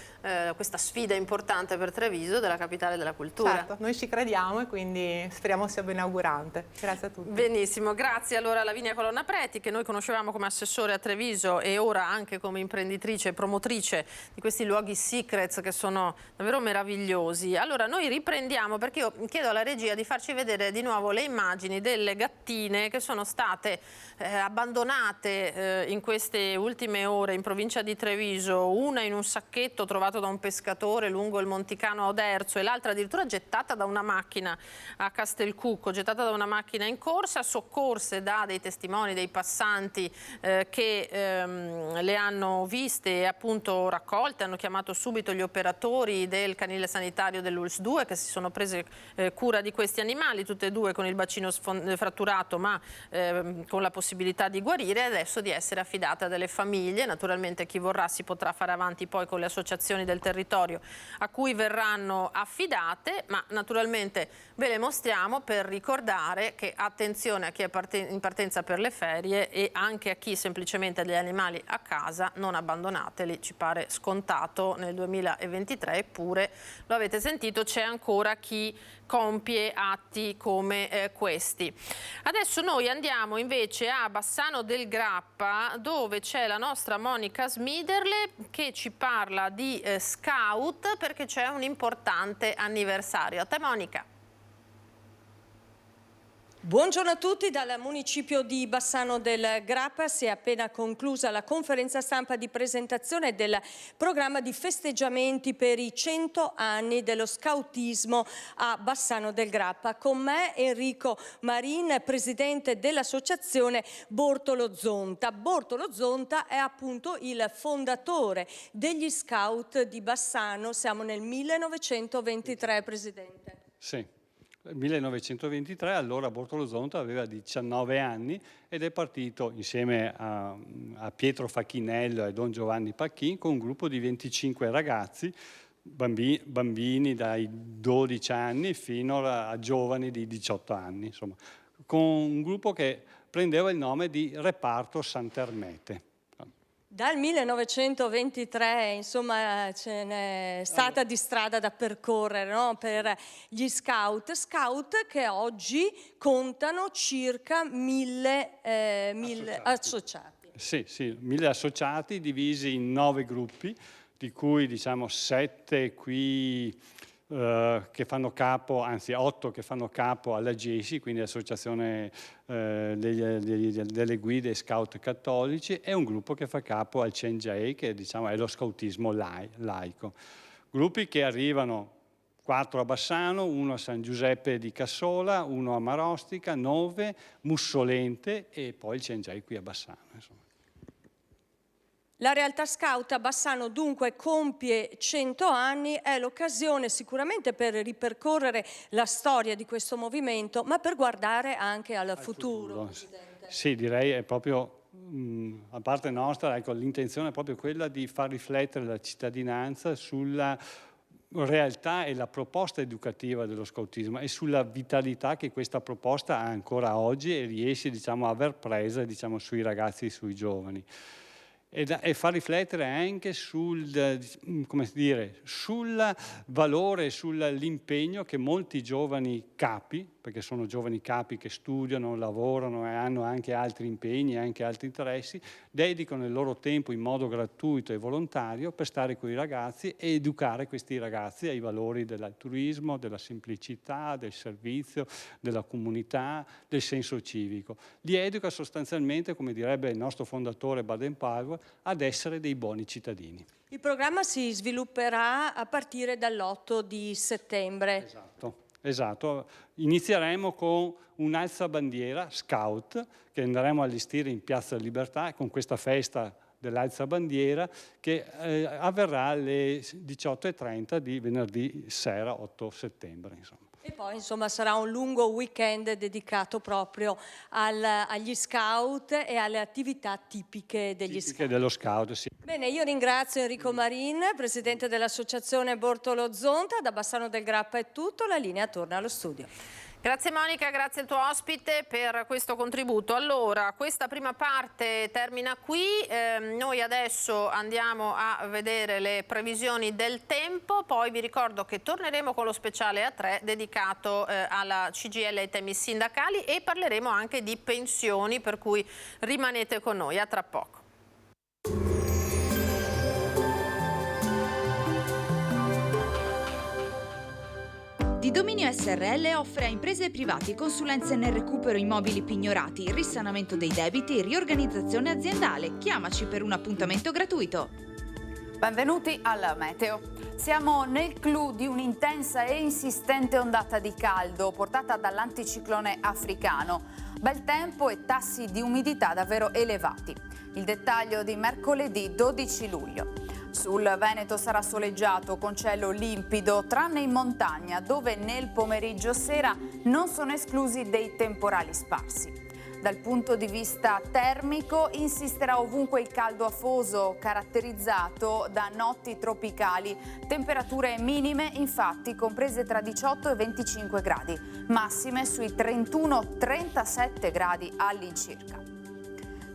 questa sfida importante per Treviso della capitale della cultura. Certo, noi ci crediamo e quindi speriamo sia benaugurante. Grazie a tutti. Benissimo, grazie allora a Lavinia Colonna Preti che noi conoscevamo come assessore a Treviso e ora anche come imprenditrice e promotrice di questi luoghi secrets che sono davvero meravigliosi. Allora noi riprendiamo perché io chiedo alla regia di farci vedere di nuovo le immagini delle gattine che sono state abbandonate in queste ultime ore in provincia di Treviso, una in un sacchetto trovato da un pescatore lungo il Monticano a Oderzo e l'altra addirittura gettata da una macchina a Castelcucco, gettata da una macchina in corsa, soccorse da dei testimoni, dei passanti che le hanno viste e appunto raccolte, hanno chiamato subito gli operatori del canile sanitario dell'ULSS 2 che si sono prese cura di questi animali, tutte e due con il bacino fratturato ma con la possibilità di guarire e adesso di essere affidate a delle famiglie. Naturalmente chi vorrà si potrà fare avanti poi con le associazioni del territorio a cui verranno affidate, ma naturalmente ve le mostriamo per ricordare che attenzione a chi è in partenza per le ferie e anche a chi semplicemente ha degli animali a casa, non abbandonateli, ci pare scontato nel 2023, eppure lo avete sentito, c'è ancora chi compie atti come questi. Adesso noi andiamo invece a Bassano del Grappa dove c'è la nostra Monica Smiderle che ci parla di scout perché c'è un importante anniversario. A te Monica. Buongiorno a tutti, dal municipio di Bassano del Grappa si è appena conclusa la conferenza stampa di presentazione del programma di festeggiamenti per i 100 anni dello scautismo a Bassano del Grappa. Con me Enrico Marin, presidente dell'associazione Bortolo Zonta. Bortolo Zonta è appunto il fondatore degli scout di Bassano, siamo nel 1923, presidente. Sì. 1923, allora Bortolo Zonta aveva 19 anni ed è partito insieme a Pietro Facchinello e Don Giovanni Pacchin con un gruppo di 25 ragazzi, bambini dai 12 anni fino a giovani di 18 anni, insomma, con un gruppo che prendeva il nome di Reparto Sant'Ermete. Dal 1923, insomma, ce n'è stata di strada da percorrere, no? Per gli scout che oggi contano circa 1000 associati. Sì, 1000 associati divisi in 9 gruppi, di cui diciamo 7 qui che fanno capo, anzi 8 che fanno capo alla GESI, quindi l'associazione delle guide scout cattolici, e un gruppo che fa capo al CNJ, che diciamo è lo scautismo laico. Gruppi che arrivano 4 a Bassano, 1 a San Giuseppe di Cassola, 1 a Marostica, 9 Mussolente e poi il CNJ qui a Bassano, insomma. La realtà scout a Bassano dunque compie 100 anni, è l'occasione sicuramente per ripercorrere la storia di questo movimento, ma per guardare anche al futuro. Sì, direi è proprio, a parte nostra, ecco, l'intenzione è proprio quella di far riflettere la cittadinanza sulla realtà e la proposta educativa dello scautismo e sulla vitalità che questa proposta ha ancora oggi e riesce, diciamo, a aver presa, diciamo, sui ragazzi e sui giovani. E fa riflettere anche sul, come dire, sul valore, sull'impegno che molti giovani capi, perché sono giovani capi che studiano, lavorano e hanno anche altri impegni, anche altri interessi, dedicano il loro tempo in modo gratuito e volontario per stare con i ragazzi e educare questi ragazzi ai valori dell'altruismo, della semplicità, del servizio, della comunità, del senso civico. Li educa sostanzialmente, come direbbe il nostro fondatore Baden-Powell, ad essere dei buoni cittadini. Il programma si svilupperà a partire dall'8 di settembre. Esatto, inizieremo con un alzabandiera scout che andremo a allestire in Piazza Libertà con questa festa dell'alzabandiera che avverrà alle 18:30 di venerdì sera 8 settembre. Insomma. E poi insomma sarà un lungo weekend dedicato proprio agli scout e alle attività tipiche degli scout. Dello scout, sì. Bene, io ringrazio Enrico Marin, presidente dell'associazione Bortolo Zonta. Da Bassano del Grappa è tutto, la linea torna allo studio. Grazie Monica, grazie al tuo ospite per questo contributo. Allora, questa prima parte termina qui, noi adesso andiamo a vedere le previsioni del tempo, poi vi ricordo che torneremo con lo speciale A3 dedicato alla CGIL e ai temi sindacali e parleremo anche di pensioni, per cui rimanete con noi, a tra poco. Di Dominio SRL offre a imprese e privati consulenze nel recupero immobili pignorati, risanamento dei debiti e riorganizzazione aziendale. Chiamaci per un appuntamento gratuito. Benvenuti al Meteo. Siamo nel clou di un'intensa e insistente ondata di caldo portata dall'anticiclone africano. Bel tempo e tassi di umidità davvero elevati. Il dettaglio di mercoledì 12 luglio. Sul Veneto sarà soleggiato con cielo limpido, tranne in montagna, dove nel pomeriggio sera non sono esclusi dei temporali sparsi. Dal punto di vista termico insisterà ovunque il caldo afoso, caratterizzato da notti tropicali, temperature minime infatti comprese tra 18 e 25 gradi, massime sui 31-37 gradi all'incirca.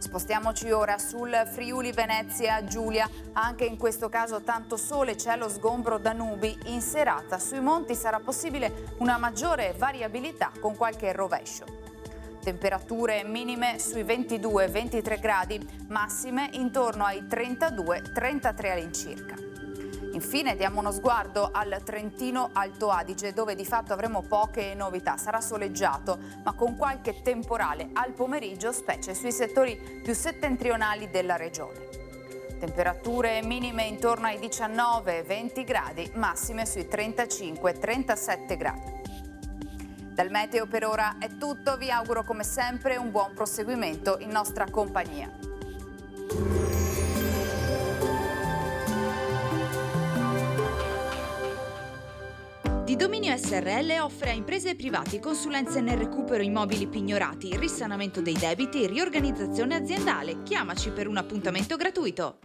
Spostiamoci ora sul Friuli Venezia Giulia, anche in questo caso tanto sole, cielo sgombro da nubi, in serata sui monti sarà possibile una maggiore variabilità con qualche rovescio. Temperature minime sui 22-23 gradi, massime intorno ai 32-33 all'incirca. Infine diamo uno sguardo al Trentino Alto Adige, dove di fatto avremo poche novità. Sarà soleggiato, ma con qualche temporale al pomeriggio, specie sui settori più settentrionali della regione. Temperature minime intorno ai 19-20 gradi, massime sui 35-37 gradi. Dal meteo per ora è tutto, vi auguro come sempre un buon proseguimento in nostra compagnia. Di Dominio SRL offre a imprese e privati consulenze nel recupero immobili pignorati, risanamento dei debiti e riorganizzazione aziendale. Chiamaci per un appuntamento gratuito.